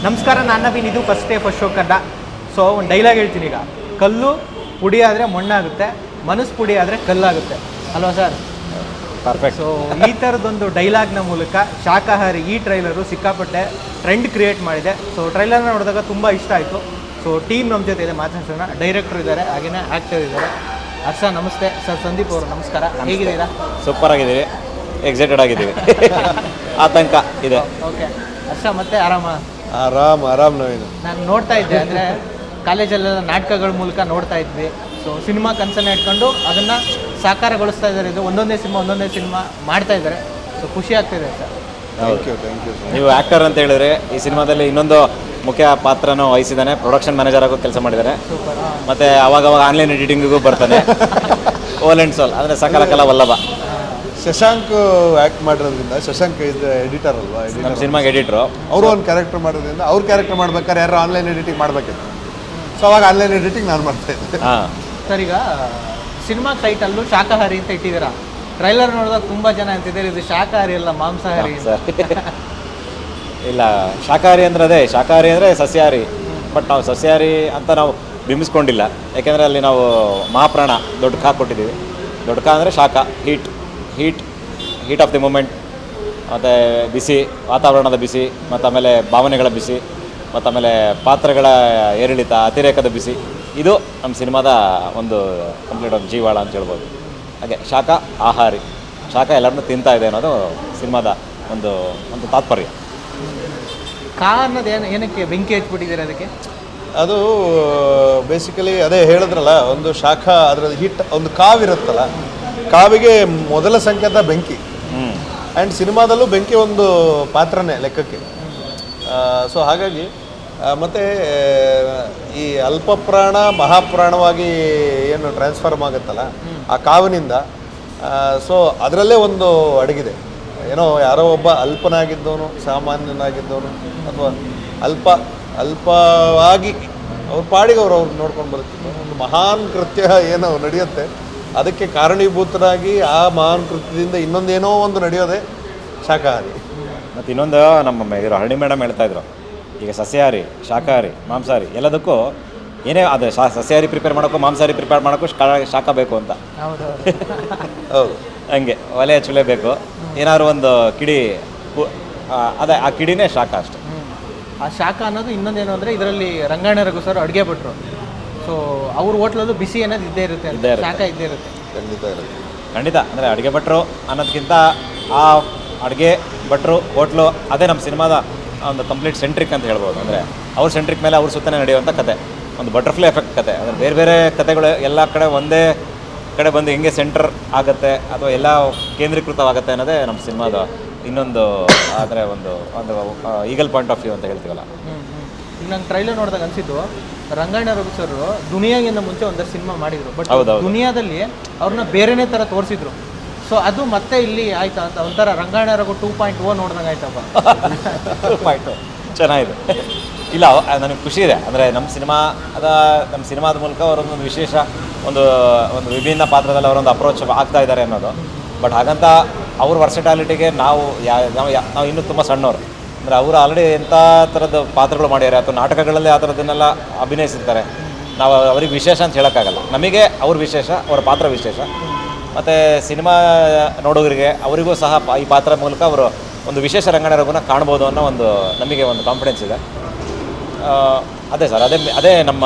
ನಮಸ್ಕಾರ, ನಾನು ನವೀನ್. ಇದು ಫಸ್ಟ್ ಶೋ ಕನ್ನಡ. ಸೊ ಒಂದು ಡೈಲಾಗ್ ಹೇಳ್ತೀನಿ ಈಗ. ಕಲ್ಲು ಪುಡಿ ಆದರೆ ಮಣ್ಣಾಗುತ್ತೆ, ಮನಸ್ಸು ಪುಡಿ ಆದರೆ ಕಲ್ಲಾಗುತ್ತೆ ಅಲ್ವಾ ಸರ್? ಪರ್ಫೆಕ್ಟ್. ಸೊ ಈ ಥರದೊಂದು ಡೈಲಾಗ್ನ ಮೂಲಕ ಶಾಕಾಹಾರಿ ಈ ಟ್ರೈಲರು ಸಿಕ್ಕಾಪಟ್ಟೆ ಟ್ರೆಂಡ್ ಕ್ರಿಯೇಟ್ ಮಾಡಿದೆ. ಸೊ ಟ್ರೈಲರ್ನ ನೋಡಿದಾಗ ತುಂಬ ಇಷ್ಟ ಆಯಿತು. ಸೊ ಟೀಮ್ ನಮ್ಮ ಜೊತೆ ಇದೆ, ಮಾತಾಡ್ಸೋಣ. ಡೈರೆಕ್ಟರ್ ಇದ್ದಾರೆ, ಹಾಗೆಯೇ ಆ್ಯಕ್ಟರ್ ಇದ್ದಾರೆ. ಹರ್ಷ ನಮಸ್ತೆ ಸರ್. ಸಂದೀಪ್ ಅವರು ನಮಸ್ಕಾರ. ಹೇಗಿದ್ದೀರಾ? ಸೂಪರ್ ಆಗಿದ್ದೀವಿ, ಎಕ್ಸೈಟೆಡ್ ಆಗಿದ್ದೀವಿ. ಆತಂಕ ಇದೆ. ಓಕೆ ಹರ್ಷ, ಮತ್ತೆ ಆರಾಮ? ಆರಾಮ್ ನವೀನು. ನಾನು ನೋಡ್ತಾ ಇದ್ದೆ, ಅಂದರೆ ಕಾಲೇಜಲ್ಲೆಲ್ಲ ನಾಟಕಗಳ ಮೂಲಕ ನೋಡ್ತಾ ಇದ್ವಿ. ಸೊ ಸಿನಿಮಾ ಕನಸನ್ನು ಇಟ್ಕೊಂಡು ಅದನ್ನು ಸಾಕಾರಗೊಳಿಸ್ತಾ ಇದ್ದಾರೆ. ಇದು ಒಂದೊಂದೇ ಸಿನಿಮಾ ಮಾಡ್ತಾ ಇದ್ದಾರೆ. ಸೊ ಖುಷಿ ಆಗ್ತಿದೆ ಸರ್. Thank you. ನೀವು ಆ್ಯಕ್ಟರ್ ಅಂತ ಹೇಳಿದ್ರೆ ಈ ಸಿನಿಮಾದಲ್ಲಿ ಇನ್ನೊಂದು ಮುಖ್ಯ ಪಾತ್ರನೂ ವಹಿಸಿದ್ದಾನೆ. ಪ್ರೊಡಕ್ಷನ್ ಮ್ಯಾನೇಜರ್ ಆಗೋ ಕೆಲಸ ಮಾಡಿದ್ದಾರೆ. ಸೂಪರ್. ಮತ್ತು ಅವಾಗ ಆನ್ಲೈನ್ ಎಡಿಟಿಂಗಿಗೂ ಬರ್ತಾನೆ. ಓಲ್ ಆ್ಯಂಡ್ ಸೋಲ್ ಅಂದರೆ ಸಕಲ ಕಲ ವಲ್ಲಭ. ಶಶಾಂಕ್ ಆ್ಯಕ್ಟ್ ಮಾಡಿರೋದ್ರಿಂದ, ಶಶಾಂಕ್ ಇದು ಎಡಿಟರ್ ಅಲ್ವಾ, ನಮ್ಮ ಸಿನಿಮಾಗೆ ಎಡಿಟ್ರು. ಅವರು ಒಂದು ಕ್ಯಾರೆಕ್ಟರ್ ಮಾಡೋದ್ರಿಂದ ಅವ್ರ ಕ್ಯಾರೆಕ್ಟರ್ ಮಾಡ್ಬೇಕಾದ್ರೆ ಯಾರು ಆನ್ಲೈನ್ ಎಡಿಟಿಂಗ್ ಮಾಡಬೇಕಿತ್ತು. ಸೊ ಅವಾಗ ಆನ್ಲೈನ್ ಎಡಿಟಿಂಗ್ ನಾನು ಮಾಡ್ತಾ ಇದ್ದೆ. ಹಾಂ ಸರ್, ಈಗ ಸಿನಿಮಾ ಟೈಟಲ್ಲು ಶಾಕಾಹಾರಿ ಅಂತ ಇಟ್ಟಿದ್ದೀರಾ. ಟ್ರೈಲರ್ ನೋಡಿದಾಗ ತುಂಬ ಜನ ಅಂತಿದ್ದಾರೆ ಇದು ಶಾಕಾಹಾರಿ ಅಲ್ಲ ಮಾಂಸಾಹಾರಿ ಸರ್. ಇಲ್ಲ, ಶಾಕಾಹಾರಿ ಅಂದರೆ ಅದೇ, ಶಾಕಾಹಾರಿ ಅಂದರೆ ಸಸ್ಯಾಹಾರಿ. ಬಟ್ ನಾವು ಸಸ್ಯಾಹಾರಿ ಅಂತ ನಾವು ಬಿಂಬಿಸ್ಕೊಂಡಿಲ್ಲ. ಯಾಕೆಂದರೆ ಅಲ್ಲಿ ನಾವು ಮಹಾಪ್ರಾಣ ದೊಡ್ಡ ಕಾ ಕೊಟ್ಟಿದ್ದೀವಿ. ದೊಡ್ಡ ಕಾ ಅಂದರೆ ಶಾಖ, ಹೀಟ್ ಆಫ್ ದಿ ಮೂಮೆಂಟ್, ಮತ್ತು ಬಿಸಿ, ವಾತಾವರಣದ ಬಿಸಿ, ಮತ್ತು ಆಮೇಲೆ ಭಾವನೆಗಳ ಬಿಸಿ, ಮತ್ತು ಆಮೇಲೆ ಪಾತ್ರಗಳ ಏರಿಳಿತ, ಅತಿರೇಕದ ಬಿಸಿ. ಇದು ನಮ್ಮ ಸಿನಿಮಾದ ಒಂದು ಕಂಪ್ಲೀಟ್ ಒಂದು ಜೀವಾಳ ಅಂತ ಹೇಳ್ಬೋದು. ಹಾಗೆ ಶಾಖ ಆಹಾರಿ, ಶಾಖ ಎಲ್ಲರನ್ನೂ ತಿಂತಾ ಇದೆ ಅನ್ನೋದು ಸಿನಿಮಾದ ಒಂದು ತಾತ್ಪರ್ಯ. ಕಾ ಅನ್ನೋದು ಏನಕ್ಕೆ ಬೆಂಕಿ ಹಚ್ಬಿಟ್ಟಿದ್ದೀರಾ ಅದಕ್ಕೆ? ಅದು ಬೇಸಿಕಲಿ ಅದೇ ಹೇಳಿದ್ರಲ್ಲ, ಒಂದು ಶಾಖ, ಅದರ ಹಿಟ್, ಒಂದು ಕಾವಿರುತ್ತಲ್ಲ, ಕಾವಿಗೆ ಮೊದಲ ಸಂಕೇತ ಬೆಂಕಿ. ಆ್ಯಂಡ್ ಸಿನಿಮಾದಲ್ಲೂ ಬೆಂಕಿ ಒಂದು ಪಾತ್ರನೇ ಲೆಕ್ಕಕ್ಕೆ. ಸೊ ಹಾಗಾಗಿ ಮತ್ತು ಈ ಅಲ್ಪಪ್ರಾಣ ಮಹಾಪ್ರಾಣವಾಗಿ ಏನು ಟ್ರಾನ್ಸ್ಫಾರ್ಮ್ ಆಗುತ್ತಲ್ಲ ಆ ಕಾವಿನಿಂದ, ಸೊ ಅದರಲ್ಲೇ ಒಂದು ಅಡಗಿದೆ. ಏನೋ ಯಾರೋ ಒಬ್ಬ ಅಲ್ಪನಾಗಿದ್ದವನು, ಸಾಮಾನ್ಯನಾಗಿದ್ದವನು, ಅಥವಾ ಅಲ್ಪವಾಗಿ ಅವ್ರ ಪಾಡಿಗೆ ಅವ್ರು ನೋಡ್ಕೊಂಡು ಬರುತ್ತಿದ್ದು ಒಂದು ಮಹಾನ್ ಕೃತ್ಯ ಏನೋ ನಡೆಯುತ್ತೆ. ಅದಕ್ಕೆ ಕಾರಣೀಭೂತರಾಗಿ ಆ ಮಹಾನ್ ಕೃತ್ಯದಿಂದ ಇನ್ನೊಂದೇನೋ ಒಂದು ನಡೆಯೋದೇ ಶಾಕಾಹಾರಿ. ಮತ್ತು ಇನ್ನೊಂದು ನಮ್ಮ ಇರೋ ಹರಣಿ ಮೇಡಮ್ ಹೇಳ್ತಾಯಿದ್ರು, ಈಗ ಸಸ್ಯಾಹಾರಿ, ಶಾಕಾಹಾರಿ, ಮಾಂಸಾಹಾರಿ ಎಲ್ಲದಕ್ಕೂ ಏನೇ ಅದು ಸಸ್ಯಾಹಾರಿ ಪ್ರಿಪೇರ್ ಮಾಡೋಕ್ಕೂ ಮಾಂಸಾಹಾರಿ ಪ್ರಿಪೇರ್ ಮಾಡೋಕ್ಕೂ ಶಾಖ ಬೇಕು ಅಂತ. ಹೌದು, ಹಂಗೆ ಒಲೆ ಹಚ್ಚಲೇಬೇಕು. ಏನಾದ್ರು ಒಂದು ಕಿಡಿ, ಅದೇ ಆ ಕಿಡಿನೇ ಶಾಖ ಅಷ್ಟೆ. ಆ ಶಾಖ ಅನ್ನೋದು ಇನ್ನೊಂದೇನು ಅಂದರೆ, ಇದರಲ್ಲಿ ರಂಗಾಯಣ ರಘು ಸರ್ ಅಡುಗೆ ಭಟ್ರು. ಸೊ ಅವ್ರ ಹೋಟ್ಲಲ್ಲೂ ಬಿಸಿ ಅನ್ನೋದು ಇದ್ದೇ ಇರುತ್ತೆ, ಶಾಖ ಇದ್ದೇ ಇರುತ್ತೆ. ಖಂಡಿತ. ಅಂದರೆ ಅಡುಗೆ ಭಟ್ರು ಅನ್ನೋದಕ್ಕಿಂತ ಆ ಅಡುಗೆ ಭಟ್ರು ಹೋಟ್ಲು ಅದೇ ನಮ್ಮ ಸಿನಿಮಾದ ಒಂದು ಕಂಪ್ಲೀಟ್ ಸೆಂಟ್ರಿಕ್ ಅಂತ ಹೇಳ್ಬೋದು. ಅಂದರೆ ಅವ್ರ ಸೆಂಟ್ರಿಕ್ ಮೇಲೆ ಅವ್ರ ಸುತ್ತನೇ ನಡೆಯುವಂಥ ಕತೆ, ಒಂದು ಬಟರ್ಫ್ಲೈ ಎಫೆಕ್ಟ್ ಕತೆ. ಅಂದರೆ ಬೇರೆ ಬೇರೆ ಕತೆಗಳು ಎಲ್ಲ ಕಡೆ ಒಂದೇ ಕಡೆ ಬಂದು ಹೆಂಗೆ ಸೆಂಟರ್ ಆಗುತ್ತೆ ಅಥವಾ ಎಲ್ಲ ಕೇಂದ್ರೀಕೃತವಾಗುತ್ತೆ ಅನ್ನೋದೇ ನಮ್ಮ ಸಿನಿಮಾದ ಇನ್ನೊಂದು, ಅಂದರೆ ಒಂದು ಈಗಲ್ ಪಾಯಿಂಟ್ ಆಫ್ ವ್ಯೂ ಅಂತ ಹೇಳ್ತೀವಲ್ಲ. ಈಗ ನಂಗೆ ಟ್ರೈಲರ್ ನೋಡಿದಾಗ ಅನಿಸಿದ್ದು, ರಂಗಾಯಣ ರಘು ಸರ್ ದುನಿಯಾಗಿಂತ ಮುಂಚೆ ಒಂದಷ್ಟು ಸಿನಿಮಾ ಮಾಡಿದರು. ಬಟ್ ದುನಿಯಾದಲ್ಲಿ ಅವ್ರನ್ನ ಬೇರೆನೇ ಥರ ತೋರಿಸಿದ್ರು. ಸೊ ಅದು ಮತ್ತೆ ಇಲ್ಲಿ ಆಯ್ತಾ ಅಂತ ಒಂಥರ ರಂಗಾಯಣ ರಘು 2.0 ನೋಡ್ದಂಗೆ ಆಯ್ತಪ್ಪ. 2.0 ಚೆನ್ನಾಗಿದೆ. ಇಲ್ಲ, ನನಗೆ ಖುಷಿ ಇದೆ. ಅಂದರೆ ನಮ್ಮ ಸಿನಿಮಾದ ಮೂಲಕ ಅವರೊಂದು ವಿಶೇಷ ಒಂದು ವಿಭಿನ್ನ ಪಾತ್ರದಲ್ಲಿ ಅವರೊಂದು ಅಪ್ರೋಚ್ ಆಗ್ತಾ ಇದ್ದಾರೆ ಅನ್ನೋದು. ಬಟ್ ಹಾಗಂತ ಅವ್ರ ವರ್ಸಟಾಲಿಟಿಗೆ ನಾವು ಇನ್ನೂ ತುಂಬ ಸಣ್ಣವರು. ಅಂದರೆ ಅವರು ಆಲ್ರೆಡಿ ಎಂಥ ಥರದ ಪಾತ್ರಗಳು ಮಾಡ್ಯಾರೆ ಅಥವಾ ನಾಟಕಗಳಲ್ಲಿ ಆ ಥರದನ್ನೆಲ್ಲ ಅಭಿನಯಿಸಿರ್ತಾರೆ. ನಾವು ಅವ್ರಿಗೆ ವಿಶೇಷ ಅಂತ ಹೇಳೋಕ್ಕಾಗಲ್ಲ. ನಮಗೆ ಅವ್ರ ವಿಶೇಷ, ಅವರ ಪಾತ್ರ ವಿಶೇಷ. ಮತ್ತು ಸಿನಿಮಾ ನೋಡೋರಿಗೆ ಅವರಿಗೂ ಸಹ ಈ ಪಾತ್ರ ಮೂಲಕ ಅವರು ಒಂದು ವಿಶೇಷ ರಂಗಾಯಣ ರಘುನ ಕಾಣ್ಬೋದು ಅನ್ನೋ ಒಂದು ನಮಗೆ ಒಂದು ಕಾನ್ಫಿಡೆನ್ಸ್ ಇದೆ. ಅದೇ ಸರ್, ಅದೇ ನಮ್ಮ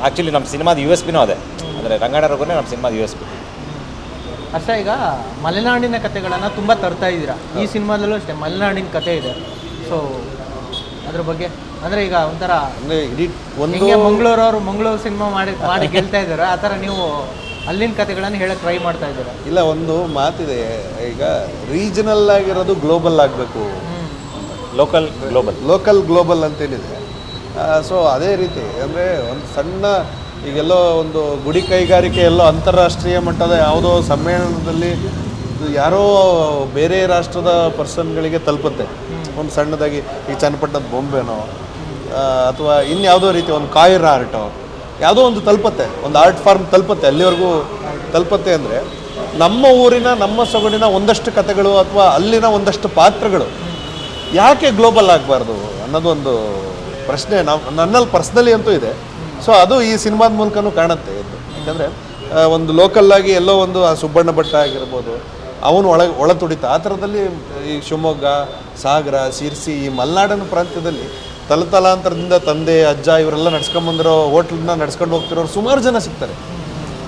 ಆ್ಯಕ್ಚುಲಿ ನಮ್ಮ ಸಿನಿಮಾದ USPನೂ ಅದೇ. ಅಂದರೆ ರಂಗಾಯಣ ರಘುನೇ ನಮ್ಮ ಸಿನಿಮಾದ USP. ಅಷ್ಟೇ. ಈಗ ಮಲೆನಾಡಿನ ಕಥೆಗಳನ್ನು ತುಂಬ ತರ್ತಾ ಇದ್ದೀರಾ. ಈ ಸಿನಿಮಾದಲ್ಲೂ ಅಷ್ಟೇ ಮಲೆನಾಡಿನ ಕತೆ ಇದೆ. ಸೊ ಅದ್ರ ಬಗ್ಗೆ ಅಂದರೆ ಈಗ ಒಂಥರ ಮಂಗಳೂರು ಸಿನಿಮಾ ಮಾಡಿ ಗೆಲ್ತಾ ಇದ್ದಾರೆ, ಆ ಥರ ನೀವು ಅಲ್ಲಿನ ಕಥೆಗಳನ್ನು ಹೇಳಕ್ಕೆ ಟ್ರೈ ಮಾಡ್ತಾ ಇದ್ದೀರಾ? ಇಲ್ಲ, ಒಂದು ಮಾತಿದೆ, ಈಗ ರೀಜನಲ್ ಆಗಿರೋದು ಗ್ಲೋಬಲ್ ಆಗಬೇಕು, ಲೋಕಲ್ ಗ್ಲೋಬಲ್ ಅಂತೇಳಿದೆ. ಸೊ ಅದೇ ರೀತಿ ಅಂದರೆ ಒಂದು ಸಣ್ಣ, ಈಗೆಲ್ಲೋ ಒಂದು ಗುಡಿ ಕೈಗಾರಿಕೆ ಎಲ್ಲೋ ಅಂತಾರಾಷ್ಟ್ರೀಯ ಮಟ್ಟದ ಯಾವುದೋ ಸಮ್ಮೇಳನದಲ್ಲಿ ಯಾರೋ ಬೇರೆ ರಾಷ್ಟ್ರದ ಪರ್ಸನ್ಗಳಿಗೆ ತಲುಪುತ್ತೆ. ಒಂದು ಸಣ್ಣದಾಗಿ ಈ ಚನ್ನಪಟ್ಟಣದ ಬೊಂಬೆನೋ ಅಥವಾ ಇನ್ಯಾವುದೋ ರೀತಿ ಒಂದು ಕಾಯಿರ್ ಆರ್ಟೋ ಯಾವುದೋ ಒಂದು ತಲುಪತ್ತೆ, ಒಂದು ಆರ್ಟ್ ಫಾರ್ಮ್ ತಲುಪತ್ತೆ, ಅಲ್ಲಿವರೆಗೂ ತಲುಪತ್ತೆ. ಅಂದರೆ ನಮ್ಮ ಊರಿನ, ನಮ್ಮ ಸೊಗಡಿನ ಒಂದಷ್ಟು ಕಥೆಗಳು ಅಥವಾ ಅಲ್ಲಿನ ಒಂದಷ್ಟು ಪಾತ್ರಗಳು ಯಾಕೆ ಗ್ಲೋಬಲ್ ಆಗಬಾರ್ದು ಅನ್ನೋದೊಂದು ಪ್ರಶ್ನೆ ನನ್ನಲ್ಲಿ ಪರ್ಸ್ನಲಿ ಅಂತೂ ಇದೆ. ಸೊ ಅದು ಈ ಸಿನಿಮಾದ ಮೂಲಕನೂ ಕಾಣುತ್ತೆ ಇದು. ಯಾಕಂದರೆ ಒಂದು ಲೋಕಲ್ಲಾಗಿ ಎಲ್ಲೋ ಒಂದು ಆ ಸುಬ್ಬಣ್ಣ ಭಟ್ಟ ಆಗಿರ್ಬೋದು, ಅವನು ಒಳ ತುಡಿತ ಆ ಥರದಲ್ಲಿ ಈ ಶಿವಮೊಗ್ಗ, ಸಾಗರ, ಶಿರ್ಸಿ, ಈ ಮಲೆನಾಡಿನ ಪ್ರಾಂತ್ಯದಲ್ಲಿ ತಲತಲಾಂತರದಿಂದ ತಂದೆ ಅಜ್ಜ ಇವರೆಲ್ಲ ನಡ್ಸ್ಕೊಂಬಂದಿರೋ ಹೋಟ್ಲನ್ನ ನಡ್ಸ್ಕೊಂಡು ಹೋಗ್ತಿರೋರು ಸುಮಾರು ಜನ ಸಿಗ್ತಾರೆ,